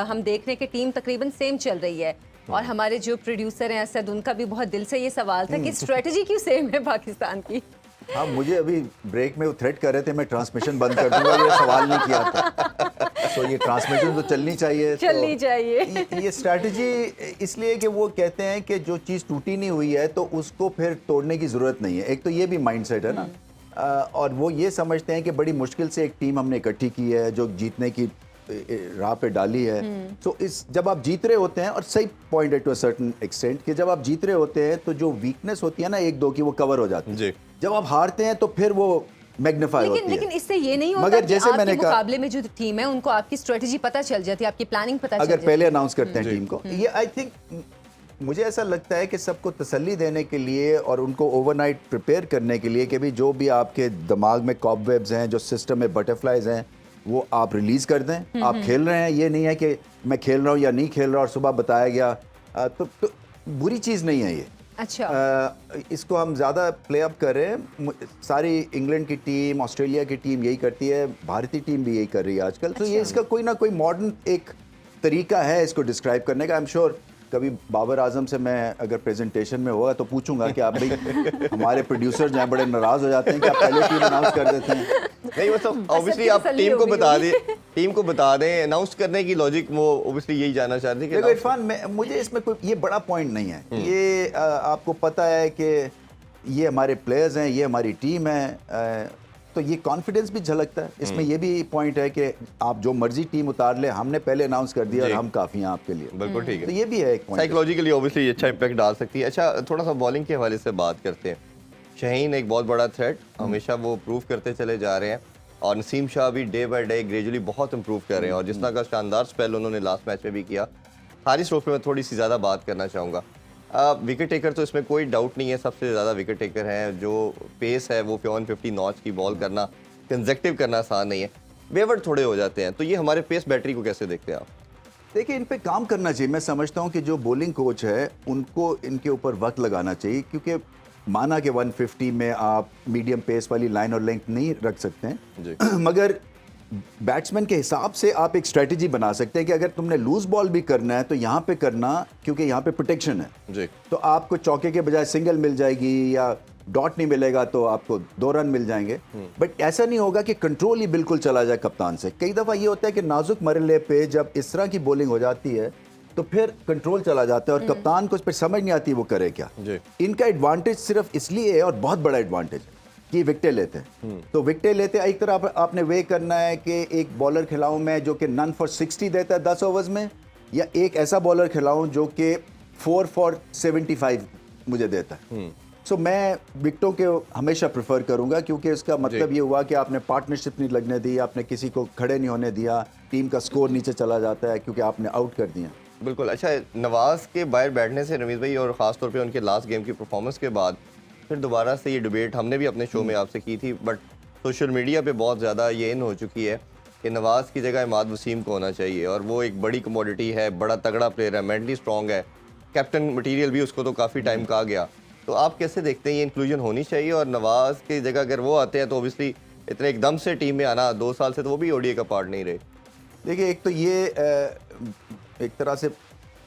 हम देख रहे हैं कि टीम तकरीबन सेम चल रही है और हमारे जो प्रोड्यूसर हैं असद, उनका भी बहुत दिल से ये सवाल था कि स्ट्रेटजी क्यों सेम है पाकिस्तान की। हाँ, मुझे अभी ब्रेक में वो थ्रेट कर रहे थे मैं ट्रांसमिशन बंद कर दूंगा, ये सवाल नहीं किया था। तो ये ट्रांसमिशन तो चलनी चाहिए, ये स्ट्रैटेजी इसलिए कि वो कहते हैं कि जो चीज़ टूटी नहीं हुई है तो उसको फिर तोड़ने की ज़रूरत नहीं है। एक तो ये भी माइंडसेट है ना, और वो ये समझते हैं कि बड़ी मुश्किल से एक टीम हमने इकट्ठी की है जो जीतने की राह पे डाली है। तो इस जब आप जीत रहे होते हैं, और सही पॉइंट है टू अ सर्टेन एक्सटेंट, कि जब आप जीत रहे होते हैं तो जो वीकनेस होती है ना एक दो की, वो कवर हो जाती है। जी। जब आप हारते हैं तो फिर वो मैग्नीफाई होती है। लेकिन इससे ये नहीं होता मगर कि जैसे आपके मैंने कहा, मुकाबले में जो टीम है उनको आपकी स्ट्रेटजी पता चल जाती है, आपकी प्लानिंग पता चल अगर जाती है। पहले अनाउंस करते हैं टीम को, ये आई थिंक मुझे ऐसा लगता है कि सबको तसल्ली देने के लिए और उनको ओवरनाइट प्रिपेयर करने के लिए कि भी जो भी आपके दिमाग में कॉबवेब्स हैं, जो सिस्टम में बटरफ्लाइज हैं, वो आप रिलीज कर दें। आप खेल रहे हैं, ये नहीं है कि मैं खेल रहा हूँ या नहीं खेल रहा और सुबह बताया गया, तो बुरी चीज़ नहीं है ये। अच्छा, इसको हम ज़्यादा प्ले अप करें। सारी इंग्लैंड की टीम, ऑस्ट्रेलिया की टीम यही करती है, भारतीय टीम भी यही कर रही है आजकल। तो ये इसका कोई ना कोई मॉडर्न एक तरीका है इसको डिस्क्राइब करने का। आई एम श्योर कभी बाबर आजम से मैं अगर प्रेजेंटेशन में होगा तो पूछूंगा कि आप भाई हमारे प्रोड्यूसर जो हैं बड़े नाराज हो जाते हैं कि आप पहले टीम अनाउंस कर देते हैं। नहीं मतलब ऑब्वियसली आप टीम को बता दें, टीम को बता दें, अनाउंस करने की लॉजिक वो ऑब्वियसली यही जानना चाहते हैं। देखो इरफान, मुझे इसमें कोई ये बड़ा पॉइंट नहीं है। ये आपको पता है कि ये हमारे प्लेयर्स हैं, ये हमारी टीम है, तो ये कॉन्फिडेंस भी झलकता है इसमें। ये भी पॉइंट है कि आप जो मर्जी टीम उतार ले, हमने पहले अनाउंस कर दिया और हम काफ़ी हैं आपके लिए। बिल्कुल ठीक है। तो ये भी है एक पॉइंट, साइकोलॉजिकली ऑब्वियसली अच्छा इंपैक्ट डाल सकती है। अच्छा, थोड़ा सा बॉलिंग के हवाले से बात करते हैं। शाहीन एक बहुत बड़ा थ्रेट, हमेशा वो प्रूव करते चले जा रहे हैं, और नसीम शाह भी डे बाय डे ग्रेजुअली बहुत इंप्रूव कर रहे हैं, और जिस तरह का शानदार स्पेल उन्होंने लास्ट मैच में भी किया। हारिस ट्रॉफी में मैं थोड़ी सी ज़्यादा बात करना चाहूँगा। विकेट टेकर तो इसमें कोई डाउट नहीं है, सबसे ज़्यादा विकेट टेकर हैं। जो पेस है वो 150 नॉच की बॉल करना, कंजेक्टिव करना आसान नहीं है, बेवर्ड थोड़े हो जाते हैं। तो ये हमारे पेस बैटरी को कैसे देखते हैं आप? देखिए इन पे काम करना चाहिए। मैं समझता हूँ कि जो बॉलिंग कोच है उनको इनके ऊपर वक्त लगाना चाहिए, क्योंकि माना कि 150 में आप मीडियम पेस वाली लाइन और लेंथ नहीं रख सकते हैं, मगर बैट्समैन के हिसाब से आप एक स्ट्रेटजी बना सकते हैं कि अगर तुमने लूज बॉल भी करना है तो यहाँ पे करना, क्योंकि यहाँ पे प्रोटेक्शन है जी। तो आपको चौके के बजाय सिंगल मिल जाएगी, या डॉट नहीं मिलेगा तो आपको 2 रन मिल जाएंगे। बट ऐसा नहीं होगा कि कंट्रोल ही बिल्कुल चला जाए कप्तान से। कई दफ़ा ये होता है कि नाजुक मरहले पे जब इस तरह की बॉलिंग हो जाती है तो फिर कंट्रोल चला जाता है और कप्तान को इस पर समझ नहीं आती वो करे क्या। इनका एडवांटेज सिर्फ इसलिए है, और बहुत बड़ा एडवांटेज है, कि विकेटें लेते हैं। तो विकेटें लेते एक तरह आपने वे करना है कि एक बॉलर खिलाऊं मैं जो कि नन फॉर 60 देता है 10 ओवर्स में, या एक ऐसा बॉलर खिलाऊं जो कि 4 फॉर 75 मुझे देता है। सो मैं विकेटों के हमेशा प्रेफर करूंगा, क्योंकि इसका मतलब ये हुआ कि आपने पार्टनरशिप नहीं लगने दी, आपने किसी को खड़े नहीं होने दिया, टीम का स्कोर नीचे चला जाता है क्योंकि आपने आउट कर दिया। बिल्कुल। अच्छा, नवाज के बाहर बैठने से रमीज़ भाई, और ख़ास तौर पे उनके लास्ट गेम की परफॉर्मेंस के बाद फिर दोबारा से ये डिबेट हमने भी अपने शो में आपसे की थी, बट सोशल मीडिया पे बहुत ज़्यादा ये इन हो चुकी है कि नवाज़ की जगह इमाद वसीम को होना चाहिए, और वो एक बड़ी कमोडिटी है, बड़ा तगड़ा प्लेयर है, मेंटली स्ट्रॉन्ग है, कैप्टन मटीरियल भी उसको तो काफ़ी टाइम कहा गया। तो आप कैसे देखते हैं ये इंक्लूजन होनी चाहिए, और नवाज़ की जगह अगर वो आते हैं तो ऑब्वियसली इतने एकदम से टीम में आना, 2 साल से तो वो भी ओडीआई का पार्ट नहीं रहे। देखिए एक तो ये एक तरह से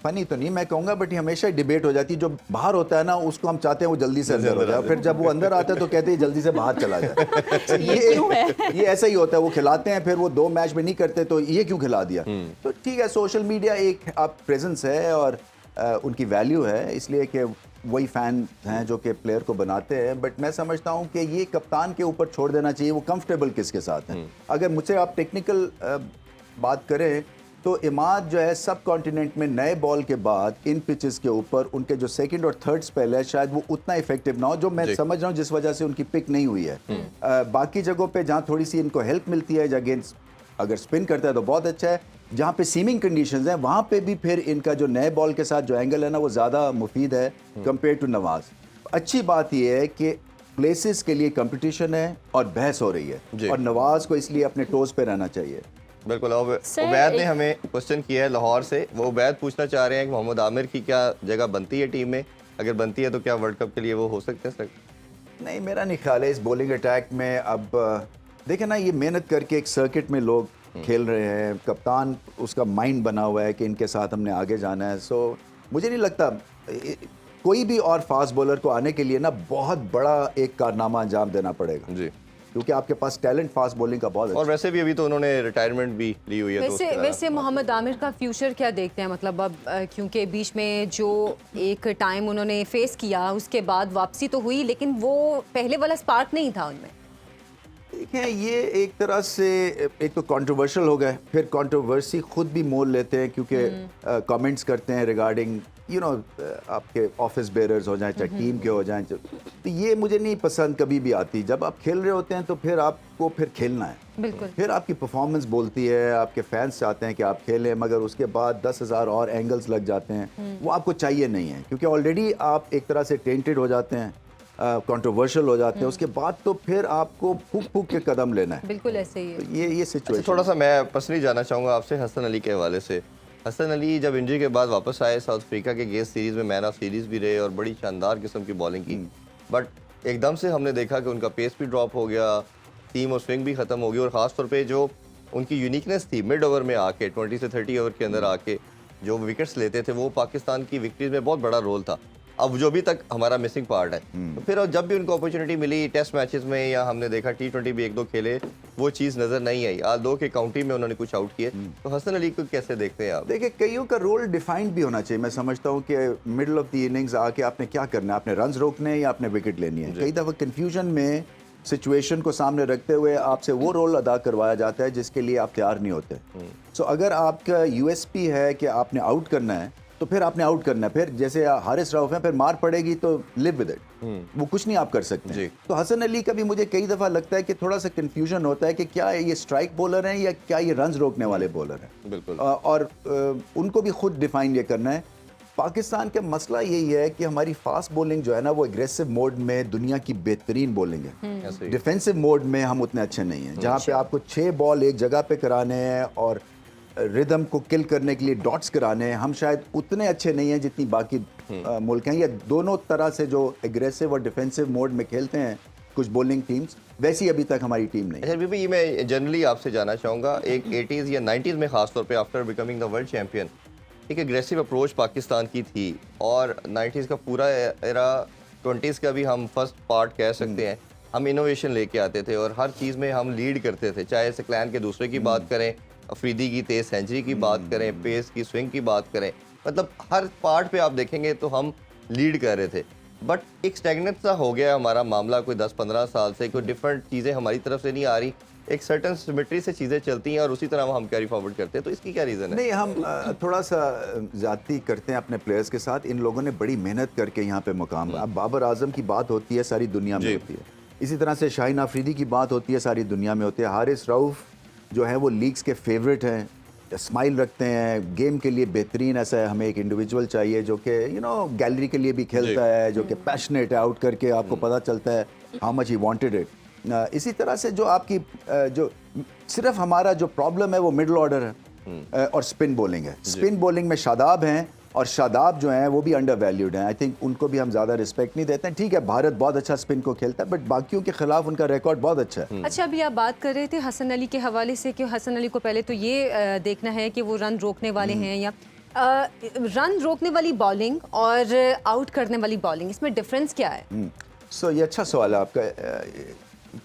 फनी तो नहीं मैं कहूँगा, बट ये हमेशा डिबेट हो जाती है। जो बाहर होता है ना उसको हम चाहते हैं वो जल्दी से अंदर हो जाए, फिर जब वो अंदर आता है तो कहते हैं जल्दी से बाहर चला जाए। ये ऐसा ही होता है, वो खिलाते हैं फिर वो 2 मैच में नहीं करते तो ये क्यों खिला दिया। तो ठीक है, सोशल मीडिया एक आप प्रेजेंस है और उनकी वैल्यू है, इसलिए कि वही फैन हैं जो कि प्लेयर को बनाते हैं। बट मैं समझता हूँ कि ये कप्तान के ऊपर छोड़ देना चाहिए, वो कंफर्टेबल किसके साथ हैं। अगर मुझसे आप टेक्निकल बात करें तो इमाद जो है सब कॉन्टिनेंट में नए बॉल के बाद इन पिचेस के ऊपर उनके जो सेकंड और थर्ड स्पेल है शायद वो उतना इफेक्टिव ना हो, जो मैं समझ रहा हूँ जिस वजह से उनकी पिक नहीं हुई है। बाकी जगहों पे जहाँ थोड़ी सी इनको हेल्प मिलती है, अगेंस्ट अगर स्पिन करता है तो बहुत अच्छा है, जहाँ पे सीमिंग कंडीशंस हैं वहाँ पे भी फिर इनका जो नए बॉल के साथ जो एंगल है ना वो ज़्यादा मुफीद है कंपेयर टू नवाज। अच्छी बात यह है कि प्लेसेस के लिए कंपटीशन है और बहस हो रही है, और नवाज को इसलिए अपने टोज पे रहना चाहिए। बिल्कुल। उबैद ने हमें क्वेश्चन किया है लाहौर से, वो उबैद पूछना चाह रहे हैं कि मोहम्मद आमिर की क्या जगह बनती है टीम में, अगर बनती है तो क्या वर्ल्ड कप के लिए वो हो सकते हैं? नहीं, मेरा नहीं ख्याल है इस बॉलिंग अटैक में। अब देखें ना, ये मेहनत करके एक सर्किट में लोग खेल रहे हैं, कप्तान उसका माइंड बना हुआ है कि इनके साथ हमने आगे जाना है। सो मुझे नहीं लगता कोई भी और फास्ट बॉलर को आने के लिए ना बहुत बड़ा एक कारनामा अंजाम देना पड़ेगा जी, क्योंकि आपके पास टैलेंट फास्ट बॉलिंग का बहुत और वैसे भी अभी तो उन्होंने रिटायरमेंट भी ली हुई है। वैसे मोहम्मद आमिर का फ्यूचर क्या देखते हैं? मतलब अब क्योंकि बीच में जो एक टाइम उन्होंने फेस किया उसके बाद वापसी तो हुई, लेकिन वो पहले वाला स्पार्क नहीं था उनमें। देखें, ये एक तरह से एक तो कंट्रोवर्शियल हो गए, फिर कंट्रोवर्सी खुद भी मोल लेते हैं क्योंकि कमेंट्स करते हैं रिगार्डिंग आपके ऑफिस बेरर्स हो जाएं, चाहे टीम के हो जाएं, तो ये मुझे नहीं पसंद कभी भी आती। जब आप खेल रहे होते हैं तो फिर आपको फिर खेलना है, बिल्कुल। फिर आपकी परफॉर्मेंस बोलती है, आपके फैंस चाहते हैं कि आप खेलें, मगर उसके बाद 10,000 और एंगल्स लग जाते हैं, वो आपको चाहिए नहीं है क्योंकि ऑलरेडी आप एक तरह से टेंटेड हो जाते हैं, कंट्रोवर्शियल हो जाते हैं, उसके बाद तो फिर आपको फूक फूक के कदम लेना है। बिल्कुल ऐसे ही है। तो ये सिचुएशन। थोड़ा सा मैं पर्सनली जानना चाहूँगा आपसे हसन अली के हवाले से। हसन अली जब इंजरी के बाद वापस आए, साउथ अफ्रीका के गेस्ट सीरीज़ में मैन ऑफ सीरीज़ भी रहे और बड़ी शानदार किस्म की बॉलिंग की, बट एकदम से हमने देखा कि उनका पेस भी ड्रॉप हो गया, सीम और स्विंग भी ख़त्म हो गई, और ख़ास तौर पे जो उनकी यूनिकनेस थी मिड ओवर में आके 20 से 30 ओवर के अंदर आके जो विकेट्स लेते थे, वो पाकिस्तान की विक्ट्रीज में बहुत बड़ा रोल था। अब जो भी तक हमारा मिसिंग पार्ट है, तो फिर जब भी उनको अपॉर्चुनिटी मिली टेस्ट मैचेस में या हमने देखा T20 भी 1-2 खेले, वो चीज़ नज़र नहीं आई। आज 2 के काउंटी में उन्होंने कुछ आउट किए, तो हसन अली को कैसे देखते हैं आप? देखिए, कईयों का रोल डिफाइंड भी होना चाहिए। मैं समझता हूँ कि मिडल ऑफ द इनिंग्स आके आपने क्या करना है, आपने रन्स रोकने हैं या आपने विकेट लेनी है। कई दफ़ा कंफ्यूजन में सिचुएशन को सामने रखते हुए आपसे वो रोल अदा करवाया जाता है जिसके लिए आप तैयार नहीं होते। सो अगर आपका यूएसपी है कि आपने आउट करना है, तो फिर आपने आउट करना है। फिर जैसे हारिस रऊफ है, फिर मार पड़ेगी तो लिव विद इट, वो कुछ नहीं आप कर सकते हैं। तो हसन अली का भी मुझे कई दफ़ा लगता है कि थोड़ा सा कंफ्यूजन होता है कि क्या ये स्ट्राइक बॉलर हैं या क्या ये रन्स रोकने वाले बॉलर हैं। बिल्कुल। और उनको भी खुद डिफाइन ये करना है। पाकिस्तान का मसला यही है कि हमारी फास्ट बॉलिंग जो है ना, वो एग्रेसिव मोड में दुनिया की बेहतरीन बॉलिंग है। डिफेंसिव मोड में हम उतने अच्छे नहीं हैं, जहाँ पे आपको 6 बॉल एक जगह पे कराने हैं और रिदम को किल करने के लिए डॉट्स कराने हैं, हम शायद उतने अच्छे नहीं हैं जितनी बाकी मुल्क हैं। या दोनों तरह से जो एग्रेसिव और डिफेंसिव मोड में खेलते हैं कुछ बॉलिंग टीम्स, वैसी अभी तक हमारी टीम नहीं है। अच्छा बीबी, ये मैं जनरली आपसे जानना चाहूँगा, एक 80s या 90s में खासतौर पे after becoming the world champion एक एग्रेसिव अप्रोच पाकिस्तान की थी, और 90s का पूरा एरा, 20s का भी हम फर्स्ट पार्ट कह सकते हैं, हम इनोवेशन लेके आते थे और हर चीज़ में हम लीड करते थे। चाहे सकलैन के दूसरे की बात करें, अफरीदी की तेज सेंचुरी की बात करें, पेस की स्विंग की बात करें, मतलब हर पार्ट पे आप देखेंगे तो हम लीड कर रहे थे। बट एक स्टैग्नेंट सा हो गया हमारा मामला कोई 10-15 साल से, कोई डिफरेंट चीज़ें हमारी तरफ से नहीं आ रही, एक सर्टन सिमेट्री से चीज़ें चलती हैं और उसी तरह हम कैरी फॉरवर्ड करते हैं। तो इसकी क्या रीज़न है? नहीं, हम थोड़ा सा ज़्यादती करते हैं अपने प्लेयर्स के साथ। इन लोगों ने बड़ी मेहनत करके यहाँ पे मुकाम, अब बाबर आजम की बात होती है सारी दुनिया में होती है, इसी तरह से शाहीन अफरीदी की बात होती है सारी दुनिया में होती है, हारिस रऊफ जो है वो लीग्स के फेवरेट हैं, स्माइल रखते हैं, गेम के लिए बेहतरीन। ऐसा है, हमें एक इंडिविजुअल चाहिए जो कि गैलरी के लिए भी खेलता है, जो कि पैशनेट है, आउट करके आपको पता चलता है how much he wanted it. इसी तरह से जो आपकी जो सिर्फ हमारा जो प्रॉब्लम है वो मिडल ऑर्डर है और स्पिन बॉलिंग है। स्पिन बॉलिंग में शादाब हैं, और शादाब जो हैं वो भी अंडर वैल्यूड हैं। आई थिंक उनको भी हम ज़्यादा रिस्पेक्ट नहीं देते हैं। ठीक है, भारत बहुत अच्छा स्पिन को खेलता है, बट बाकियों के खिलाफ उनका रिकॉर्ड बहुत अच्छा है। अच्छा, अभी आप बात कर रहे थे हसन अली के हवाले से कि हसन अली को पहले तो ये देखना है कि वो रन रोकने वाले हैं या रन रोकने वाली बॉलिंग और आउट करने वाली बॉलिंग, इसमें डिफरेंस क्या है? सो ये अच्छा सवाल है आपका।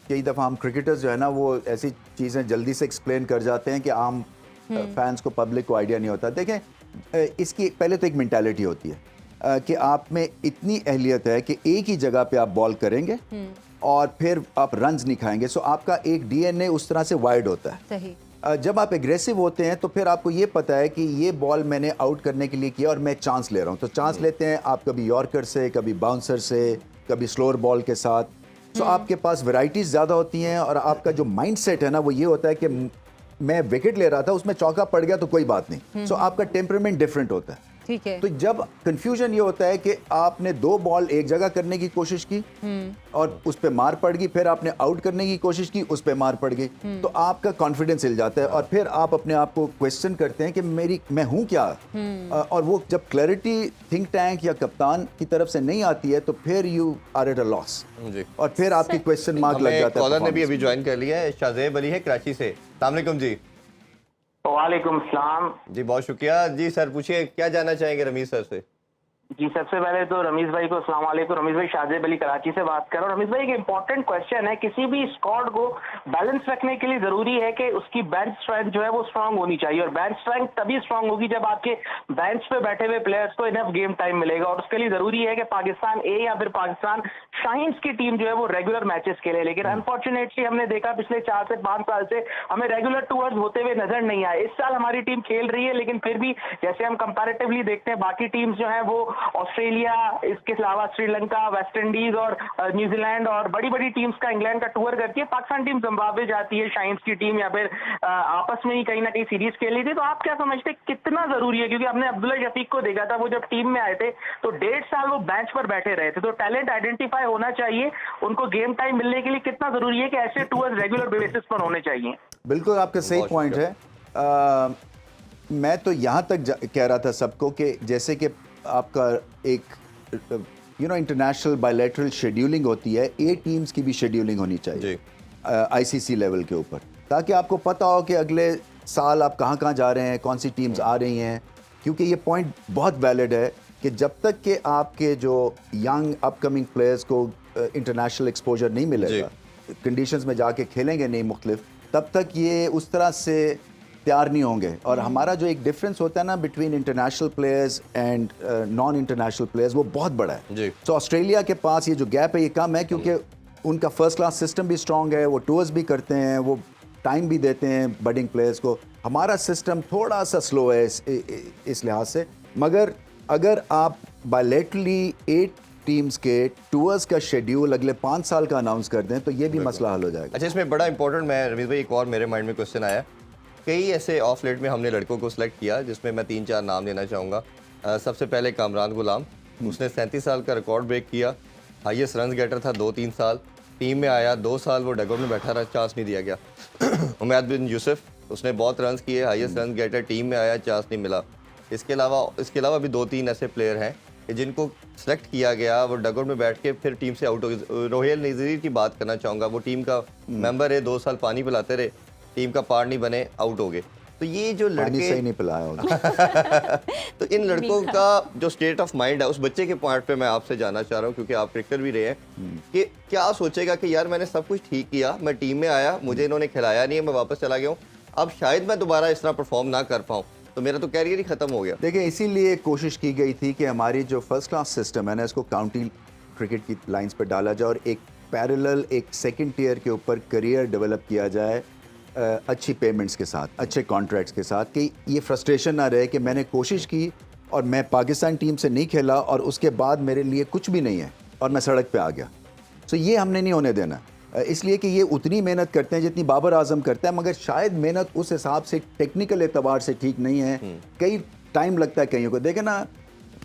कई दफ़ा हम क्रिकेटर्स जो है ना, वो ऐसी चीज़ें जल्दी से एक्सप्लेन कर जाते हैं कि आम फैंस को, पब्लिक को आइडिया नहीं होता। देखें, इसकी पहले तो एक मेंटालिटी होती है कि आप में इतनी अहलियत है कि एक ही जगह पे आप बॉल करेंगे और फिर आप रन्स नहीं खाएंगे। सो आपका एक डीएनए उस तरह से वाइड होता है। सही। जब आप एग्रेसिव होते हैं तो फिर आपको ये पता है कि ये बॉल मैंने आउट करने के लिए किया और मैं चांस ले रहा हूँ। तो चांस लेते हैं आप कभी यॉर्कर से, कभी बाउंसर से, कभी स्लोअर बॉल के साथ। सो आपके पास वैरायटीज़ ज़्यादा होती हैं और आपका जो माइंड सेट है ना, वो ये होता है कि मैं विकेट ले रहा था, उसमें चौका पड़ गया तो कोई बात नहीं। सो आपका टेम्परामेंट डिफरेंट होता है। ठीक है। तो जब कंफ्यूजन ये होता है कि आपने 2 बॉल एक जगह करने की कोशिश की और उस पे मार पड़ गई, फिर आपने आउट करने की कोशिश की, उस पे मार पड़ गई, तो आपका कॉन्फिडेंस हिल जाता है और फिर आप अपने आप को क्वेश्चन करते हैं कि मैं हूं क्या। और वो जब क्लैरिटी थिंक टैंक या कप्तान की तरफ से नहीं आती है तो फिर you are at a loss और फिर आपकी क्वेश्चन मार्क लग जाता है। कॉलर ने भी अभी ज्वाइन कर लिया है, शाहजेब अली है कराची से। अस्सलाम वालेकुम जी। वालेकुम सलाम जी, बहुत शुक्रिया जी। सर पूछिए, क्या जानना चाहेंगे रमीज सर से? जी, सबसे पहले तो रमीज भाई को अस्सलाम वालेकुम। रमीज भाई, शाहजेब अली कराची से बात कर रहा हूँ। रमीज भाई, एक इम्पोर्टेंट क्वेश्चन है, किसी भी स्क्वाड को बैलेंस रखने के लिए जरूरी है कि उसकी बेंच स्ट्रेंथ जो है वो स्ट्रांग होनी चाहिए, और बेंच स्ट्रेंथ तभी स्ट्रांग होगी जब आपके बेंच पे बैठे हुए प्लेयर्स को इनफ गेम टाइम मिलेगा। और उसके लिए जरूरी है कि पाकिस्तान ए या फिर पाकिस्तान शाइन्स की टीम जो है वो रेगुलर मैचेस खेले, लेकिन अनफॉर्चुनेटली हमने देखा पिछले 4 से 5 साल से हमें रेगुलर टूर्स होते हुए नजर नहीं आए। इस साल हमारी टीम खेल रही है, लेकिन फिर भी जैसे हम कंपैरेटिवली देखते हैं बाकी टीम्स जो है वो ऑस्ट्रेलिया, इसके अलावा श्रीलंका, वेस्ट इंडीज और न्यूजीलैंड और बड़ी बड़ी टीम्स का इंग्लैंड का टूर करती है, पाकिस्तान टीम जिम्बाब्वे जाती है, शाइन्स की टीम या फिर आपस में ही कहीं ना कहीं सीरीज खेल रही थी। तो आप क्या समझते हैं कितना जरूरी है, क्योंकि हमने अब्दुल्ला शफीक को देखा था, वो जब टीम में आए थे तो 1.5 साल वो बेंच पर बैठे रहे थे, तो टैलेंट आइडेंटिफाई होना चाहिए, उनको गेम टाइम मिलने के लिए कितना जरूरी है कि ऐसे टूर्स रेगुलर बेसिस पर होने चाहिए। बिल्कुल आपका सही पॉइंट है। मैं तो यहाँ तक कह रहा था सबको कि जैसे कि आपका एक इंटरनेशनल बायलैटरल शेड्यूलिंग होती है, 8 टीम्स की भी शेड्यूलिंग होनी चाहिए आईसीसी लेवल के ऊपर, ताकि आपको पता हो कि अगले साल आप कहाँ कहाँ जा रहे हैं, कौन सी टीम्स आ रही हैं। क्योंकि ये पॉइंट बहुत वैलिड है कि जब तक कि आपके जो यंग अपकमिंग प्लेयर्स को इंटरनेशनल एक्सपोजर नहीं मिलेगा, कंडीशंस में जाके खेलेंगे नहीं मुख्तलिफ, तब तक ये उस तरह से तैयार नहीं होंगे। और हमारा जो एक डिफरेंस होता है ना between international players and non international players, वो बहुत बड़ा है। तो ऑस्ट्रेलिया के पास ये जो गैप है ये कम है, क्योंकि उनका फर्स्ट क्लास सिस्टम भी स्ट्रॉन्ग है, वो टूर्स भी करते हैं, वो टाइम भी देते हैं बडिंग प्लेयर्स को। हमारा सिस्टम थोड़ा सा स्लो है इस लिहाज से। मगर अगर आप बायलैटरली 8 टीम्स के टूर्स का शेड्यूल अगले 5 साल का अनाउंस कर दें तो ये भी मसला हल हो जाएगा। अच्छा, इसमें बड़ा इंपॉर्टेंट, मैं रमीज भाई एक और मेरे माइंड में क्वेश्चन आया, कई ऐसे ऑफ लेट में हमने लड़कों को सिलेक्ट किया जिसमें मैं 3-4 नाम लेना चाहूँगा। सबसे पहले कामरान गुलाम, उसने 37 साल का रिकॉर्ड ब्रेक किया, हाईएस्ट रन गेटर था 2-3 साल, टीम में आया 2 साल वो डगआउट में बैठा रहा, चांस नहीं दिया गया। उमैद बिन यूसुफ, उसने बहुत रन किए, हाईएस्ट रन गेटर, टीम में आया, चांस नहीं मिला। इसके अलावा भी 2-3 ऐसे प्लेयर हैं जिनको सेलेक्ट किया गया, वो डगआउट में बैठ के फिर टीम से आउट हो गए। रोहिल नज़ीर की बात करना चाहूँगा, वो टीम का मेंबर है, 2 साल पानी पिलाते रहे, टीम का पार्ट नहीं बने, आउट हो गए। तो ये जो लड़के सही नहीं पिलाया होगा। तो इन लड़कों का जो स्टेट ऑफ माइंड है, उस बच्चे के पॉइंट पे मैं आपसे जानना चाह रहा हूँ, क्योंकि आप क्रिकेटर भी रहे हैं, कि क्या सोचेगा कि यार मैंने सब कुछ ठीक किया, मैं टीम में आया, मुझे इन्होंने खिलाया नहीं है, मैं वापस चला गया हूँ, अब शायद मैं दोबारा इस तरह परफॉर्म ना कर पाऊँ, तो मेरा तो कैरियर ही खत्म हो गया। देखिए, इसीलिए कोशिश की गई थी कि हमारी जो फर्स्ट क्लास सिस्टम है ना, इसको काउंटी क्रिकेट की लाइंस पर डाला जाए और एक पैरेलल, एक सेकंड टियर के ऊपर करियर डेवलप किया जाए अच्छी पेमेंट्स के साथ, अच्छे कॉन्ट्रैक्ट्स के साथ, कि ये फ्रस्ट्रेशन ना रहे कि मैंने कोशिश की और मैं पाकिस्तान टीम से नहीं खेला और उसके बाद मेरे लिए कुछ भी नहीं है और मैं सड़क पे आ गया। सो ये हमने नहीं होने देना, इसलिए कि ये उतनी मेहनत करते हैं जितनी बाबर आजम करता है, मगर शायद मेहनत उस हिसाब से टेक्निकल एतबार से ठीक नहीं है। कई टाइम लगता है कईयों को। देखें ना,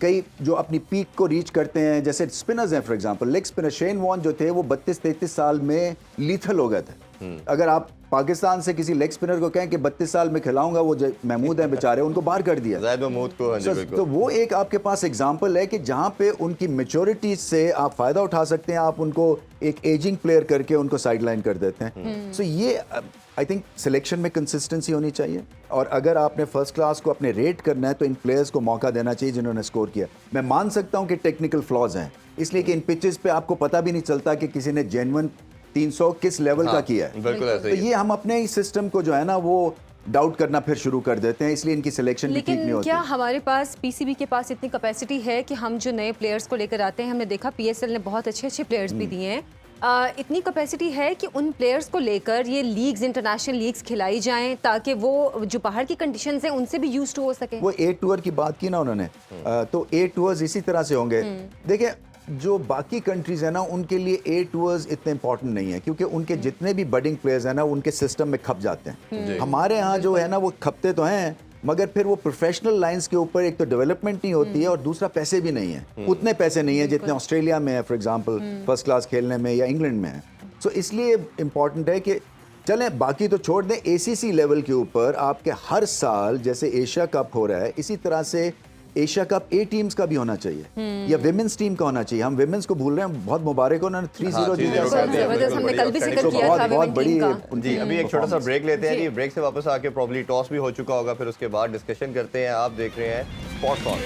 कई जो अपनी पीक को रीच करते हैं, जैसे स्पिनर्स हैं, for example leg spinner Shane Warne जो थे वो 32-33 साल में लीथल हो गए थे। अगर आप पाकिस्तान से किसी लेग स्पिनर को कहें कि 32 साल में खिलाऊंगा, वो महमूद हैं बेचारे, उनको बाहर कर दिया ज़ाहिद महमूद को। हाँ जी, बिल्कुल। तो वो एक आपके पास एग्जांपल है कि जहां पे उनकी मैच्योरिटी से आप फ़ायदा उठा सकते हैं, आप उनको एक एजिंग प्लेयर करके उनको साइडलाइन कर देते हैं। सो ये आई थिंक सिलेक्शन में कंसिस्टेंसी होनी चाहिए, और अगर आपने फर्स्ट क्लास को अपने रेट करना है तो इन प्लेयर्स को मौका देना चाहिए जिन्होंने स्कोर किया। मैं मान सकता हूं कि टेक्निकल फ्लॉज हैं, इसलिए कि इन पिचेस पे आपको पता भी नहीं चलता कि किसी ने जेन्युइन 300 किस लेवल का किया है। बिल्कुल ऐसे ही तो ये हम अपने ही सिस्टम को जो है ना वो डाउट करना फिर शुरू कर देते हैं, इसलिए इनकी सिलेक्शन भी ठीक नहीं लेकिन होती। क्या हमारे पास पीसीबी के पास इतनी कैपेसिटी है कि हम जो नए प्लेयर्स को लेकर आते हैं, हमने देखा पीएसएल ने बहुत अच्छे प्लेयर्स भी दिए हैं, इतनी कैपेसिटी है कि उन प्लेयर्स को लेकर ये लीग्स, इंटरनेशनल लीग्स खिलाई जाएं ताकि वो जो बाहर की कंडीशंस हैं उनसे भी यूज्ड हो सके? वो 8 टूर की बात की ना उन्होंने, तो 8 टूर्स इसी तरह से होंगे। देखिए, जो बाकी कंट्रीज है ना उनके लिए 8 टूर्स इतने इंपॉर्टेंट नहीं है, क्योंकि उनके जितने भी बडिंग प्लेयर्स हैं ना उनके सिस्टम में खप जाते हैं। हमारे यहाँ जो है ना वो खपते तो हैं, मगर फिर वो प्रोफेशनल लाइंस के ऊपर एक तो डेवलपमेंट नहीं होती है और दूसरा पैसे भी नहीं है, उतने पैसे नहीं है जितने ऑस्ट्रेलिया में है फॉर एग्जांपल फर्स्ट क्लास खेलने में या इंग्लैंड में है। सो इसलिए इम्पॉर्टेंट है कि चलें, बाकी तो छोड़ दें, एसीसी लेवल के ऊपर आपके हर साल जैसे एशिया कप हो रहा है, इसी तरह से एशिया कप 8 टीम्स का भी होना चाहिए या विमेंस टीम का होना चाहिए। हम विमेंस को भूल रहे हैं, बहुत मुबारक हो, उन्होंने 3-0 जीता। जबरदस्त, हमने कल भी जिक्र किया था बहुत बड़ी जी। अभी एक छोटा सा ब्रेक लेते हैं जी। ब्रेक से वापस आके प्रॉब्ली टॉस भी हो चुका होगा, फिर उसके बाद डिस्कशन करते हैं। आप देख रहे हैं स्पॉट्स ऑन।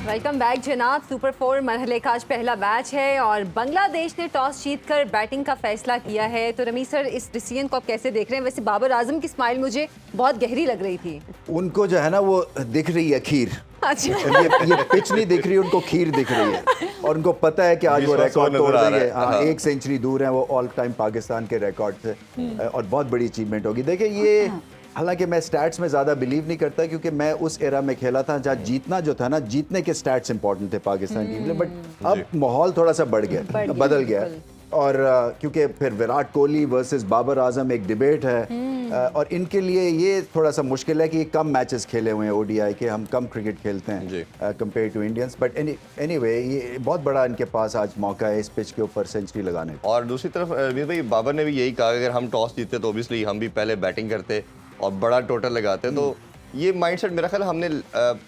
वेलकम बैक जनाब। सुपर 4 मरहले का आज पहला मैच है और बांग्लादेश ने टॉस जीतकर बैटिंग का फैसला किया है। तो रमीज सर, इस डिसीजन को आप कैसे देख रहे हैं? वैसे बाबर आजम की स्माइल मुझे बहुत गहरी लग रही थी। उनको जो है ना वो दिख रही है खीर। अच्छा। ये पिच नहीं दिख रही, उनको खीर दिख रही है और उनको पता है कि आज वो रिकॉर्ड तोड़ देंगे। हाँ, 1 सेंचुरी दूर है वो ऑल टाइम पाकिस्तान के रिकॉर्ड से और बहुत बड़ी अचीवमेंट होगी। देखिए ये, हालांकि मैं स्टैट्स में ज़्यादा बिलीव नहीं करता क्योंकि मैं उस एरा में खेला था जहाँ जीतना जो था ना, जीतने के स्टैट्स इंपॉर्टेंट थे पाकिस्तान टीम में। बट अब माहौल थोड़ा सा बदल गया और क्योंकि फिर विराट कोहली वर्सेस बाबर आजम एक डिबेट है और इनके लिए ये थोड़ा सा मुश्किल है कि ये कम मैचेस खेले हुए हैं ओडीआई के, हम कम क्रिकेट खेलते हैं compare to Indians. But anyway ये बहुत बड़ा इनके पास आज मौका है इस पिच के ऊपर सेंचुरी लगाने का। और दूसरी तरफ रमीज भाई, बाबर ने भी यही कहा अगर हम टॉस जीतते तो ऑब्वियसली हम भी पहले बैटिंग करते और बड़ा टोटल लगाते। तो ये माइंडसेट मेरा ख्याल हमने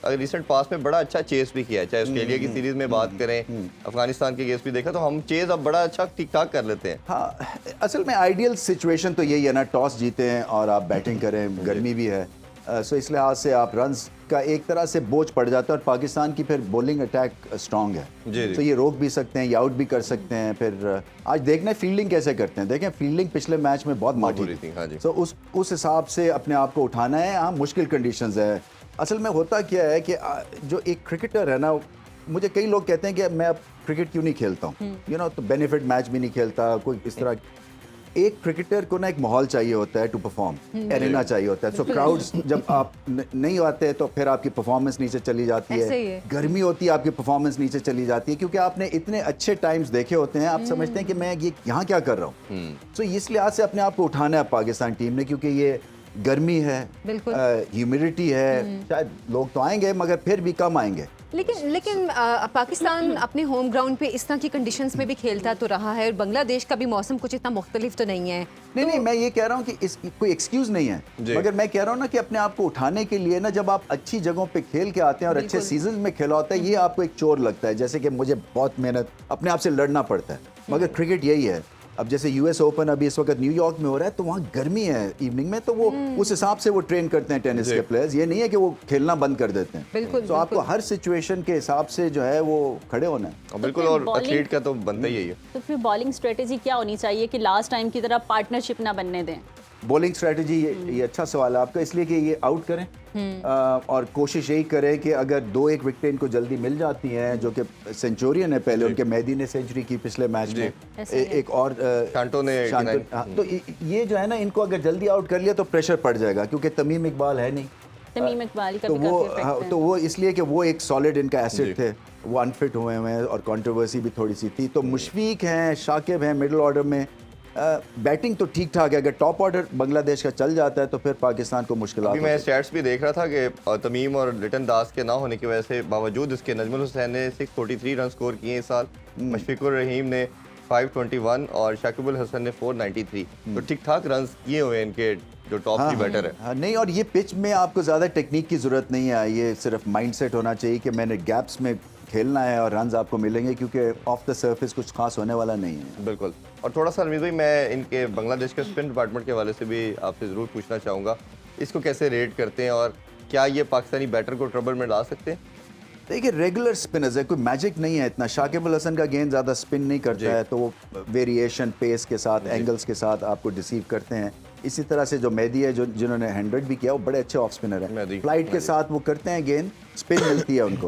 रिसेंट पास में बड़ा अच्छा चेस भी किया है। चाहे ऑस्ट्रेलिया की सीरीज में बात करें, अफगानिस्तान के केस भी देखा तो हम चेस अब बड़ा अच्छा ठीक ठाक कर लेते हैं। हाँ, असल में आइडियल सिचुएशन तो यही है ना, टॉस जीते हैं और आप बैटिंग करें, गर्मी भी है, सो इस लिहाज से आप रन्स का एक तरह से बोझ पड़ जाता है और पाकिस्तान की फिर बॉलिंग अटैक स्ट्रांग है तो ये रोक भी सकते हैं, ये आउट भी कर सकते हैं। फिर आज देखना फील्डिंग कैसे करते हैं। देखें फील्डिंग पिछले मैच में बहुत माठी थी, तो उस हिसाब से अपने आप को उठाना है। हाँ, मुश्किल कंडीशंस है। असल में होता क्या है कि जो एक क्रिकेटर है ना, मुझे कई लोग कहते हैं कि मैं अब क्रिकेट क्यों नहीं खेलता हूँ, यू नो, तो बेनिफिट मैच भी नहीं खेलता कोई इस तरह। एक क्रिकेटर को ना एक माहौल चाहिए होता है टू परफॉर्म, एरिना चाहिए होता है। सो क्राउड्स जब आप नहीं आते तो फिर आपकी परफॉर्मेंस नीचे चली जाती है, गर्मी होती है आपकी परफॉर्मेंस नीचे चली जाती है क्योंकि आपने इतने अच्छे टाइम्स देखे होते हैं, आप समझते हैं कि मैं ये यहाँ क्या कर रहा हूँ। सो इस लिहाज से अपने आप को उठाना है पाकिस्तान टीम ने, क्योंकि ये गर्मी है, ह्यूमिडिटी है, शायद लोग तो आएंगे मगर फिर भी कम आएंगे। लेकिन पाकिस्तान अपने होम ग्राउंड पे इस तरह की कंडीशंस में भी खेलता तो रहा है और बांग्लादेश का भी मौसम कुछ इतना मुख्तलिफ तो नहीं है। नहीं, मैं ये कह रहा हूँ कि इस कोई एक्सक्यूज नहीं है, मगर मैं कह रहा हूँ ना कि अपने आप को उठाने के लिए ना, जब आप अच्छी जगहों पे खेल के आते हैं और अच्छे सीजन में खेला होता है, ये आपको एक चोर लगता है, जैसे कि मुझे बहुत मेहनत अपने आप से लड़ना पड़ता है। मगर क्रिकेट यही है। अब जैसे यूएस ओपन अभी इस वक्त न्यूयॉर्क में हो रहा है तो वहाँ गर्मी है इवनिंग में, तो वो उस हिसाब से वो ट्रेन करते हैं टेनिस के प्लेयर्स। ये नहीं है कि वो खेलना बंद कर देते हैं। तो आपको हर सिचुएशन के हिसाब से जो है वो खड़े होना है। बिल्कुल, और एथलीट का तो बनता ही है। तो फिर बॉलिंग स्ट्रेटेजी क्या होनी चाहिए कि लास्ट टाइम की तरह पार्टनरशिप ना बनने दें? बॉलिंग स्ट्रेटजी, ये अच्छा सवाल है आपका, इसलिए कि ये आउट करें और कोशिश यही करें कि अगर 2-1 विकेट इनको जल्दी मिल जाती हैं, जो कि सेंचुरियन है पहले उनके, मेहदी ने सेंचुरी की पिछले मैच में, एक और शांटो ने, तो ये जो है ना, इनको अगर जल्दी आउट कर लिया तो प्रेशर पड़ जाएगा क्योंकि तमीम इकबाल है नहीं। तमीम इकबाल का तो वो इसलिए कि वो एक सॉलिड इनका एसेट थे, वो अनफिट हुए हैं और कंट्रोवर्सी भी थोड़ी सी थी। तो मुशफीक हैं, शाकिब हैं मिडिल ऑर्डर में, बैटिंग तो ठीक ठाक है। अगर टॉप ऑर्डर बांग्लादेश का चल जाता है तो फिर पाकिस्तान को मुश्किल। अभी मैं स्टैट्स भी देख रहा था कि तमीम और लिटन दास के ना होने की वजह से बावजूद इसके नजमुल हुसैन ने 643 रन स्कोर किए इस साल, मुशफिकुर रहीम ने 521 और शाकिबुल हसन ने 493। तो ठीक ठाक रन किए हुए इनके जो टॉप की बैटर है। नहीं, और ये पिच में आपको ज़्यादा टेक्निक की ज़रूरत नहीं है, ये सिर्फ माइंडसेट होना चाहिए कि मैंने गैप्स में खेलना है और रन्स आपको मिलेंगे, क्योंकि ऑफ द सरफेस कुछ खास होने वाला नहीं है। बिल्कुल। और थोड़ा सा रमीज भाई, मैं इनके बांग्लादेश के स्पिन डिपार्टमेंट के हवाले से भी आपसे ज़रूर पूछना चाहूँगा, इसको कैसे रेट करते हैं और क्या ये पाकिस्तानी बैटर को ट्रबल में डाल सकते हैं? देखिए, रेगुलर स्पिनर्स है, कोई मैजिक नहीं है इतना। शाकिब अल हसन का गेंद ज़्यादा स्पिन नहीं करता है, तो वो वेरिएशन पेस के साथ, एंगल्स के साथ आपको डिसीव करते हैं। इसी तरह से जो मेहदी है, जो जिन्होंने 100 भी किया, वो बड़े अच्छे ऑफ स्पिनर है। फ्लाइट के साथ वो करते हैं, गेंद स्पिन मिलती है उनको,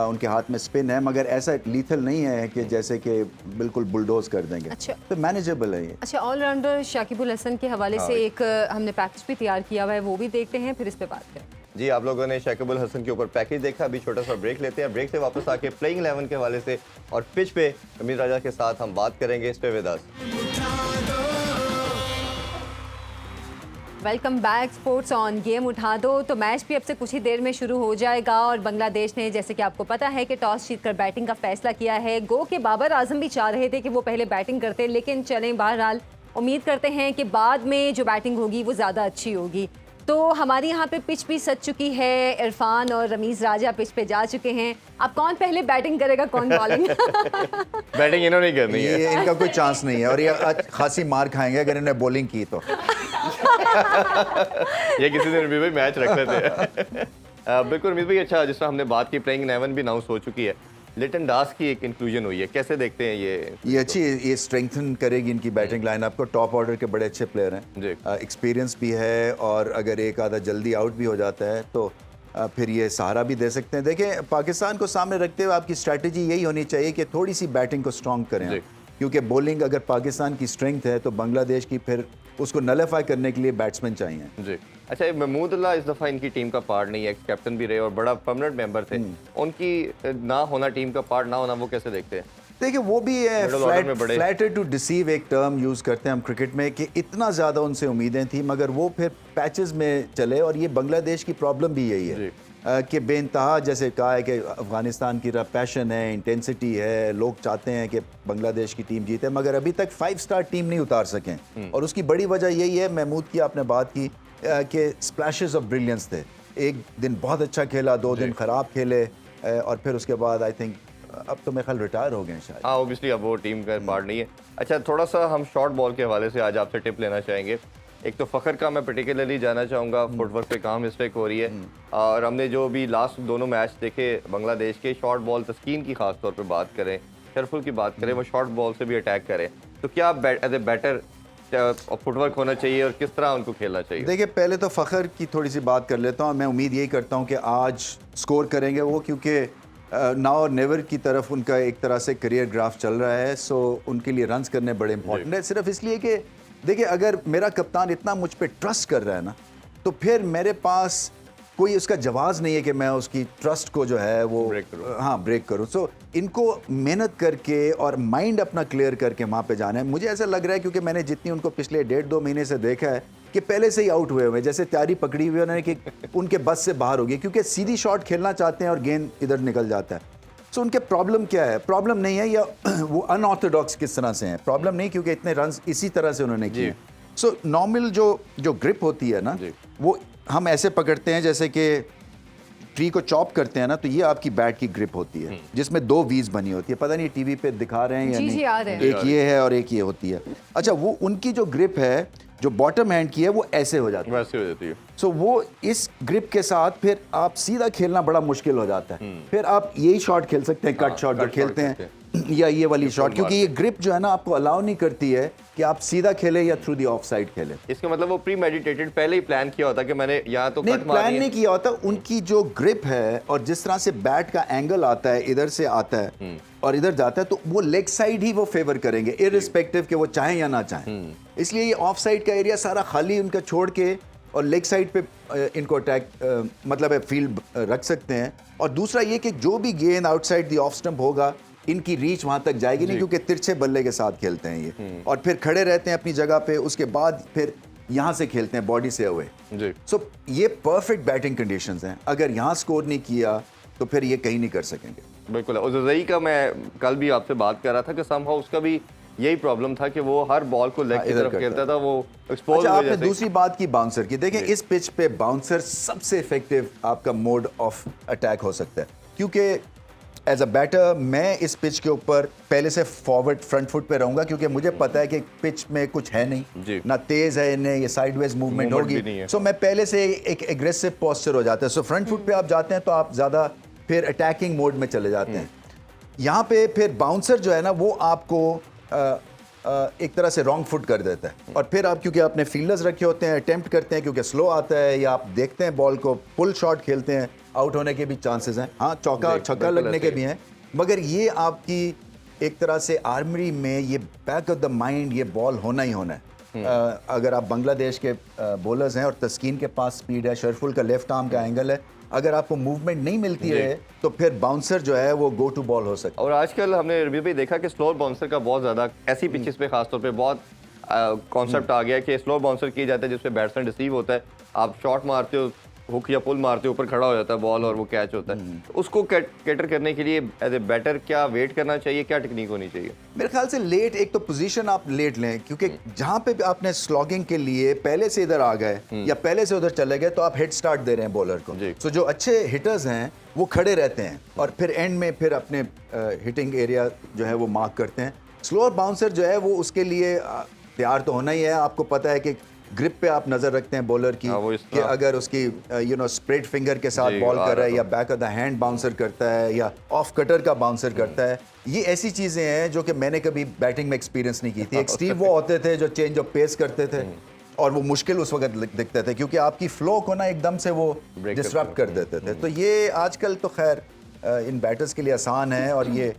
उनके हाथ में स्पिन है, मगर ऐसा लीथल नहीं है कि जैसे कि बिल्कुल बुलडोज कर देंगे। अच्छा, तो मैनेजेबल है ये। अच्छा, ऑलराउंडर शाकिबुल हसन के हवाले से एक हमने पैकेज भी तैयार किया हुआ है, वो भी देखते हैं, फिर इस पे बात करें। जी, आप लोगों ने शाकिबुल हसन के ऊपर पैकेज देखा। अभी छोटा सा ब्रेक लेते हैं, ब्रेक से वापस आके प्लेइंग 11 के हवाले से और पिच पे अमीर राजा के साथ हम बात करेंगे। इस पे with us. Welcome back, sports on game उठा दो। तो मैच भी अब से कुछ ही देर में शुरू हो जाएगा और बांग्लादेश ने, जैसे कि आपको पता है, कि टॉस जीतकर बैटिंग का फैसला किया है। गो के बाबर आजम भी चाह रहे थे कि वो पहले बैटिंग करते, लेकिन चलें, बहरहाल उम्मीद करते हैं कि बाद में जो बैटिंग होगी वो ज़्यादा अच्छी होगी। तो हमारी यहाँ पे पिच भी सज चुकी है, इरफान और रमीज राजा पिच पे जा चुके हैं। अब कौन पहले बैटिंग करेगा, कौन बॉलिंग? बैटिंग इन्होंने करनी है, ये इनका कोई चांस नहीं है और ये आज खासी मार खाएंगे अगर इन्हें बॉलिंग की तो। ये किसी दिन भी मैच रख लेते हैं। बिल्कुल रमीज भाई, अच्छा जिस तरह हमने बात की प्लेइंग 11 भी अनाउंस हो चुकी है, लिटन दास की एक इंक्लूजन हुई है, कैसे देखते हैं ये अच्छी, ये स्ट्रेंथन करेगी इनकी बैटिंग लाइनअप को। टॉप ऑर्डर के बड़े अच्छे प्लेयर जी। हैं, एक्सपीरियंस भी है, और अगर एक आधा जल्दी आउट भी हो जाता है तो फिर ये सहारा भी दे सकते हैं। देखें, पाकिस्तान को सामने रखते हुए आपकी स्ट्रैटेजी यही होनी चाहिए कि थोड़ी सी बैटिंग को स्ट्रॉन्ग करें जी। आप। क्योंकि बॉलिंग अगर पाकिस्तान की स्ट्रेंथ है तो बांग्लादेश की फिर उसको नलीफाई करने के लिए बैट्समैन चाहिए। जी। अच्छा, महमूदुल्लाह इस दफ़ा इनकी टीम का पार्ट नहीं है, एक्स कैप्टन भी रहे और बड़ा परमानेंट मेंबर थे, उनकी ना होना, टीम का पार्ट ना होना, वो कैसे देखते हैं? देखिए, वो भी Middle order में बड़े। फ्लैटर टू डिसीव एक टर्म यूज़ करते हैं हम क्रिकेट में, कि इतना ज़्यादा उनसे उम्मीदें थी मगर वो फिर पैचेस में चले, और ये बांग्लादेश की प्रॉब्लम भी यही है कि बेइंतहा, जैसे कहा है कि अफगानिस्तान की पैशन है, इंटेंसिटी है, लोग चाहते हैं कि बांग्लादेश की टीम जीते, मगर अभी तक 5 स्टार टीम नहीं उतार सकें। और उसकी बड़ी वजह यही है, महमूद की आपने बात की कि स्प्लैशेस ऑफ ब्रिलियंस थे। एक दिन बहुत अच्छा खेला, 2 दिन ख़राब खेले, और फिर उसके बाद आई थिंक अब तो मेरे ख्याल रिटायर हो गए शायद। हाँ, ओबियसली अब वो टीम का पार्ट नहीं है। अच्छा, थोड़ा सा हम शॉर्ट बॉल के हवाले से आज आपसे टिप लेना चाहेंगे। एक तो फ़खर का मैं पर्टिकुलरली जाना चाहूँगा, फुटवर्क पे कहाँ मिस्टेक हो रही है, और हमने जो भी लास्ट दोनों मैच देखे बांग्लादेश के, शॉर्ट बॉल तस्कीन की खास तौर पे बात करें, शरफुल की बात करें, वो शॉर्ट बॉल से भी अटैक करें, तो क्या एज ए बैटर फुटवर्क होना चाहिए और किस तरह उनको खेलना चाहिए? देखिए, पहले तो फ़खर की थोड़ी सी बात कर लेता हूँ। मैं उम्मीद यही करता हूँ कि आज स्कोर करेंगे वो, क्योंकि नाउ और नेवर की तरफ उनका एक तरह से करियर ग्राफ चल रहा है। सो उनके लिए रन्स करने बड़े इंपॉर्टेंट है, सिर्फ इसलिए कि देखिए, अगर मेरा कप्तान इतना मुझ पर ट्रस्ट कर रहा है ना, तो फिर मेरे पास कोई उसका जवाब नहीं है कि मैं उसकी ट्रस्ट को जो है वो ब्रेक करूँ। सो इनको मेहनत करके और माइंड अपना क्लियर करके वहाँ पे जाना है। मुझे ऐसा लग रहा है, क्योंकि मैंने जितनी उनको पिछले 1.5-2 महीने से देखा है कि पहले से ही आउट हुए हुए, जैसे तैयारी पकड़ी हुई उन्होंने कि उनके बस से बाहर हो गई, क्योंकि सीधी शॉट खेलना चाहते हैं और गेंद इधर निकल जाता है। सो उनके प्रॉब्लम क्या है? प्रॉब्लम नहीं है या वो अनऑर्थोडॉक्स किस तरह से हैं, प्रॉब्लम नहीं, क्योंकि इतने रन इसी तरह से उन्होंने किए। सो नॉर्मल जो ग्रिप होती है ना, वो हम ऐसे पकड़ते हैं जैसे कि ट्री को चॉप करते हैं ना, तो ये आपकी बैट की ग्रिप होती है, जिसमें 2 वीज बनी होती है। पता नहीं टीवी पे दिखा रहे हैं या नहीं, आ रहे हैं। एक ये है और एक ये होती है। अच्छा, वो उनकी जो ग्रिप है, जो बॉटम हैंड की है, वो ऐसे हो जाती है, वैसे हो जाती है। सो वो इस ग्रिप के साथ फिर आप सीधा खेलना बड़ा मुश्किल हो जाता है। फिर आप यही शॉट खेल सकते हैं, कट शॉट जो खेलते हैं, या ये वाली शॉट, क्योंकि ये ग्रिप जो है ना आपको अलाउ नहीं करती है कि आप सीधा खेले या थ्रू दी ऑफ साइड खेले। इसका मतलब वो प्री मेडिटेटेड, पहले ही प्लान किया होता कि मैंने यहाँ तो नहीं, कट मारनी है। प्लान नहीं किया होता। उनकी जो ग्रिप है और जिस तरह से बैट का एंगल आता है, इधर से आता है और इधर जाता है, तो वो लेग साइड ही वो फेवर करेंगे, इररिस्पेक्टिव कि वो चाहें या ना चाहें। इसलिए ये ऑफ साइड का एरिया सारा खाली उनका छोड़ के और लेग साइड पे इनको अटैक मतलब है फील्ड रख सकते हैं। और दूसरा ये कि जो भी गेंद आउटसाइड दी ऑफ स्टंप होगा, इनकी रीच वहां तक जाएगी नहीं, क्योंकि तिरछे बल्ले के साथ खेलते हैं ये, और फिर खड़े रहते हैं अपनी जगह पे, उसके बाद फिर यहाँ से खेलते हैं बॉडी से अवे। सो ये परफेक्ट बैटिंग कंडीशंस हैं। अगर यहाँ स्कोर नहीं किया तो फिर ये कहीं नहीं कर सकेंगे। बिल्कुल। उज़ैई का मैं कल भी आपसे बात कर रहा था कि समहाउ उसका भी यही प्रॉब्लम था कि वो हर बॉल को लेग की तरफ खेलता था, वो एक्सपोज। अच्छा, आपने दूसरी बात की बाउंसर की। देखें, इस पिच पे बाउंसर सबसे इफेक्टिव आपका मोड ऑफ अटैक हो सकता है, क्योंकि एज अ बैटर मैं इस पिच के ऊपर पहले से फॉरवर्ड फ्रंट फुट पे रहूंगा, क्योंकि मुझे पता है कि पिच में कुछ है नहीं, ना तेज है इन्हें, ये साइडवेज मूवमेंट होगी। सो मैं पहले से एक एग्रेसिव पोस्चर हो जाता है। सो फ्रंट फुट पे आप जाते हैं तो आप ज़्यादा फिर अटैकिंग मोड में चले जाते हैं। यहाँ पे फिर बाउंसर जो है ना, वो आपको एक तरह से रॉन्ग फुट कर देता है, और फिर आप क्योंकि आपने फील्डर्स रखे होते हैं, अटेम्प्ट करते हैं, क्योंकि स्लो आता है, या आप देखते हैं बॉल को पुल शॉट खेलते हैं, आउट होने के भी चांसेस हैं। हाँ, चौका छक्का लगने के भी हैं, मगर ये आपकी एक तरह से आर्मरी में ये बैक ऑफ द माइंड ये बॉल होना ही होना है। अगर आप बांग्लादेश के बॉलर्स हैं और तस्कीन के पास स्पीड है, शरफुल का लेफ्ट आर्म का एंगल है, अगर आपको मूवमेंट नहीं मिलती है तो फिर बाउंसर जो है वो गो टू बॉल हो सकता है। और आजकल हमने रवि भाई देखा कि स्लो बाउंसर का बहुत ज़्यादा ऐसी पिचेस पे खासतौर पे बहुत कॉन्सेप्ट आ गया कि स्लो बाउंसर किया जाता है, जिसपे बैट्समैन रिसीव होता है, आप शॉट मारते हो, हुक या पुल मारते हो, ऊपर खड़ा हो जाता है बॉल और वो कैच होता है। तो उसको कैटर करने के लिए एज ए बैटर क्या वेट करना चाहिए, क्या टेक्निक होनी चाहिए? मेरे ख्याल से लेट, एक तो पोजीशन आप लेट लें, क्योंकि जहां पे आपने स्लॉगिंग के लिए पहले से इधर आ गए या पहले से उधर चले गए, तो आप हेड स्टार्ट दे रहे हैं बॉलर को। सो जो अच्छे हिटर्स हैं वो खड़े रहते हैं और फिर एंड में फिर अपने हिटिंग एरिया जो है वो मार्क करते हैं। स्लोअर बाउंसर जो है वो उसके लिए तैयार तो होना ही है। आपको पता है कि ग्रिप पे आप नजर रखते हैं बॉलर की, हाँ, वो इस कि तरह। अगर उसकी स्प्रेड फिंगर के साथ जी, बॉल आ कर रहा रहा है या back of the hand bouncer करता है या ऑफ कटर का बाउंसर करता है, ये ऐसी चीजें हैं जो कि मैंने कभी बैटिंग में एक्सपीरियंस नहीं की थी। एक स्टीव वो होते थे जो चेंज ऑफ पेस करते थे और वो मुश्किल उस वक्त दिखते थे क्योंकि आपकी फ्लो को ना एकदम से वो Break डिसरप्ट कर देते थे। तो ये आजकल तो खैर इन बैटर्स के लिए आसान है और ये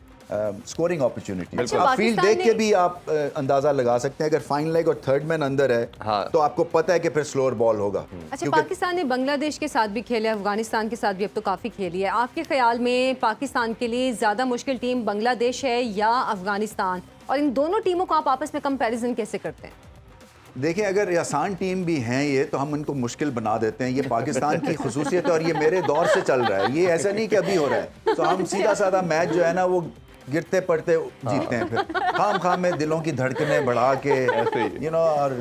स्कोरिंग अपॉर्चुनिटी। अच्छा, आप फील्ड पाकिस्तान देख के ने- भी आप अंदाजा लगा सकते हैं, अगर फाइन लेग और थर्ड मैन अंदर है हाँ। तो आपको पता है कि फिर स्लोअर बॉल होगा। अच्छा, क्योंकि पाकिस्तान ने बांग्लादेश के साथ भी खेले, अफगानिस्तान के साथ भी अब तो काफ़ी खेली है। आपके ख्याल में पाकिस्तान के लिए ज़्यादा मुश्किल टीम बांग्लादेश है या अफगानिस्तान, और इन दोनों टीमों को आप आपस में कंपैरिजन कैसे करते हैं? देखिए, अगर ये आसान टीम भी हैं ये तो हम इनको मुश्किल बना देते हैं। ये पाकिस्तान की खुसूसियत है और ये मेरे दौर से चल रहा है, ये ऐसा नहीं कि अभी हो रहा है। तो हम सीधा साधा मैच जो है ना वो गिरते पड़ते जीतते हैं, फिर खाम में दिलों की धड़कनें बढ़ा के और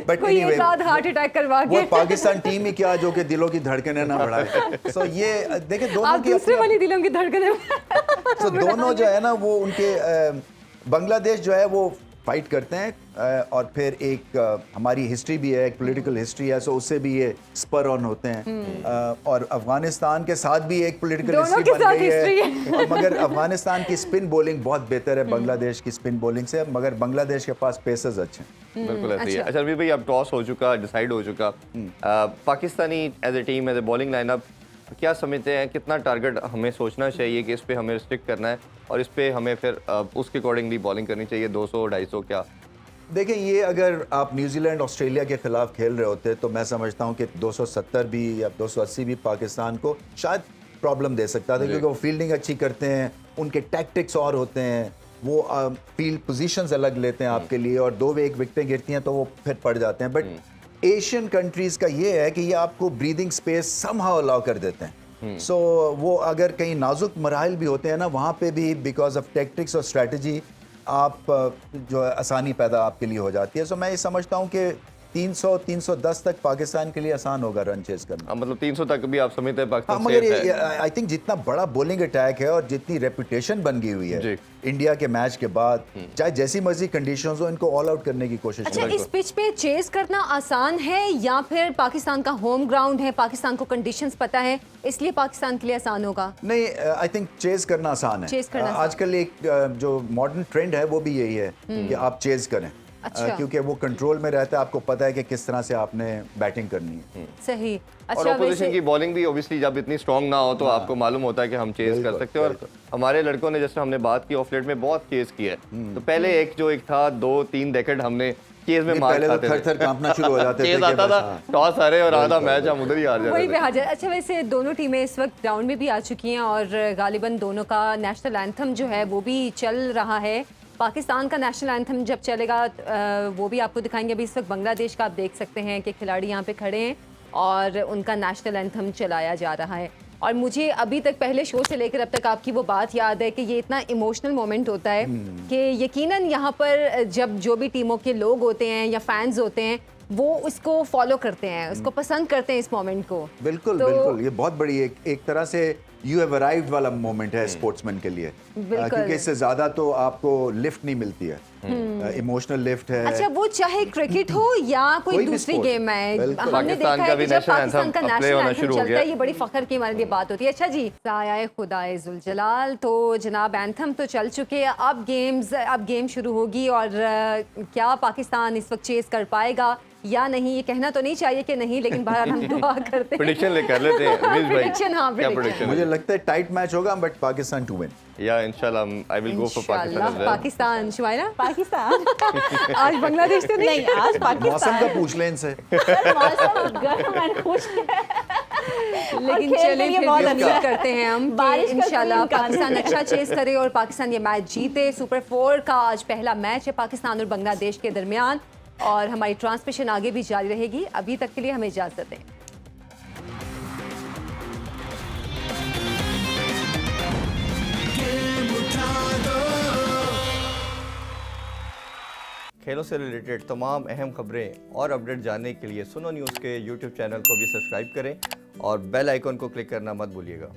बट कोई एक आध हार्ट अटैक करवा वो के पाकिस्तान टीम ही क्या जो कि दिलों की धड़कनें ना बढ़ाए। सो ये देखिए दोनों आप की दूसरे अपनी- वाली दिलों की धड़कनें तो दोनों जो है ना वो उनके बांग्लादेश जो है वो फाइट करते हैं और फिर एक हमारी हिस्ट्री भी है, एक पॉलिटिकल हिस्ट्री है, सो उससे भी ये स्पर ऑन होते हैं। और अफगानिस्तान के साथ भी एक पॉलिटिकल दोनों हिस्ट्री के बन साथ गई हिस्ट्री है। और मगर अफगानिस्तान की स्पिन बॉलिंग बहुत बेहतर है बांग्लादेश की स्पिन बॉलिंग से, मगर बांग्लादेश के पास पेसर्स अच्छे हैं। बिल्कुल ऐसे ही है। अच्छा। अच्छा रवि भाई, अब टॉस हो चुका, डिसाइड हो चुका, Pakistani as a team, as a bowling lineup क्या समझते हैं कितना टारगेट हमें सोचना चाहिए कि इस पे हमें रिस्ट्रिक्ट करना है और इस पे हमें फिर उसके अकॉर्डिंगली बॉलिंग करनी चाहिए? 200 250 क्या? देखिए, ये अगर आप न्यूजीलैंड ऑस्ट्रेलिया के खिलाफ खेल रहे होते तो मैं समझता हूँ कि 270 भी या 280 भी पाकिस्तान को शायद प्रॉब्लम दे सकता था, क्योंकि वो फील्डिंग अच्छी करते हैं, उनके टैक्टिक्स और होते हैं, वो फील्ड पोजीशंस अलग लेते हैं आपके लिए, और 2 एक विकेटें गिरती हैं तो वो फिर पड़ जाते हैं। बट एशियन कंट्रीज का ये है कि ये आपको ब्रीदिंग स्पेस समहाउ अलाउ कर देते हैं। सो वो अगर कहीं नाजुक मराहल भी होते हैं ना, वहाँ पे भी बिकॉज ऑफ टैक्टिक्स और स्ट्रेटजी आप जो है आसानी पैदा आपके लिए हो जाती है। सो मैं ये समझता हूँ कि 300-310 तक पाकिस्तान के लिए आसान होगा रन चेज करना। मतलब 300 तक भी आप समझते हैं हाँ, पाकिस्तान मगर सेफ ये है? आई थिंक जितना बड़ा बॉलिंग अटैक है और जितनी रेपुटेशन बन गई हुई जी। है इंडिया के मैच के बाद, चाहे जैसी मर्जी कंडीशंस हो, इनको ऑल आउट करने की कोशिश अच्छा, करें। इस पिच पे चेस करना आसान है या फिर पाकिस्तान का होम ग्राउंड है, पाकिस्तान को कंडीशंस पता है, इसलिए पाकिस्तान के लिए आसान होगा? नहीं, आई थिंक चेज करना आसान है। चेज करना आसान। आजकल एक जो मॉडर्न ट्रेंड है वो भी यही है कि आप चेज करें। अच्छा। क्योंकि वो कंट्रोल में रहता है, आपको पता है कि किस तरह से आपने बैटिंग करनी है। सही। और अच्छा, ऑपोजिशन वैसे की बॉलिंग भी ऑब्वियसली जब इतनी स्ट्रांग ना हो तो आपको मालूम होता है कि हम चेज कर बिल्कुल, सकते हैं। और हमारे लड़कों ने, जैसे हमने बात की ऑफ लेट में, बहुत चेज किया है। तो पहले एक था 2-3 डेकेड हमने चेज में मार पहले तो खाते थर थर कांपना शुरू हो जाते थे चेज कि आता बस, था, हाँ। टॉस हारे और आधा मैच हम उधर ही हार वही जाते पे थे। हाजिर। अच्छा, वैसे दोनों टीमें इस वक्त ग्राउंड में भी आ चुकी हैं और गालिबन दोनों का नेशनल एंथम जो है वो भी चल रहा है। पाकिस्तान का नेशनल एंथम जब चलेगा वो भी आपको दिखाएंगे। अभी इस वक्त बांग्लादेश का आप देख सकते हैं कि खिलाड़ी यहाँ पे खड़े हैं और उनका नेशनल एंथम चलाया जा रहा है। और मुझे अभी तक पहले शो से लेकर अब तक आपकी वो बात याद है कि ये इतना इमोशनल मोमेंट होता है कि यकीनन यहाँ पर जब जो भी टीमों के लोग होते हैं या फैंस होते हैं वो उसको फॉलो करते हैं, उसको पसंद करते हैं इस मोमेंट को। बिल्कुल तो- बिल्कुल, ये बहुत बड़ी एक तरह से यू हैव अराइव्ड वाला मोमेंट है स्पोर्ट्समैन के लिए। बिल्कुल। क्योंकि इससे ज्यादा तो आपको लिफ्ट नहीं मिलती है, इमोशनल लिफ्ट है। अच्छा, वो चाहे क्रिकेट हो या कोई कोई भी दूसरी sport। गेम है, बिल्कुल। हमने देखा पाकिस्तान है का कि भी जब national पाकिस्तान का anthem नेशनल play होना एंथम शुरू हो चलता गया। है, ये बड़ी फख्र की हमारे लिए बात होती है। अच्छा जी, साया खुदाए जुलजलाल, तो जनाब एंथम तो चल चुके हैं, अब गेम शुरू होगी और क्या पाकिस्तान इस वक्त चेस कर पाएगा या नहीं? ये कहना तो नहीं चाहिए कि नहीं, लेकिन बहरहाल हम दुआ करते हैं। प्रेडिक्शन ले कर लेते हैं रवीश भाई। Prediction, हाँ, क्या prediction। प्रेडिक्शन? मुझे लगता है टाइट मैच होगा, बट पाकिस्तान टू विन। या इंशाल्लाह I will go for Pakistan इंशाल्लाह as well। पाकिस्तान। शुमाइरा, पाकिस्तान आज बांग्लादेश तो नहीं। आज मौसम पाकिस्तान का पूछ लें इनसे। मौसम गर्म एंड खुश्क है। लेकिन खेल के चलिए लिए फिर बहुत भी अच्छा उम्मीद है। करते हैं हम कि बारिश का कोई इंशाल्लाह इम्कान पाकिस्तान नहीं। अच्छा चेस करे और पाकिस्तान ये मैच जीते। सुपर 4 का आज पहला मैच है पाकिस्तान और बांग्लादेश के दरमियान और हमारी ट्रांसमिशन आगे भी जारी रहेगी। अभी तक के लिए हमें इजाजत दें। खेलों से रिलेटेड तमाम अहम खबरें और अपडेट जानने के लिए सुनो न्यूज़ के यूट्यूब चैनल को भी सब्सक्राइब करें और बेल आइकन को क्लिक करना मत भूलिएगा।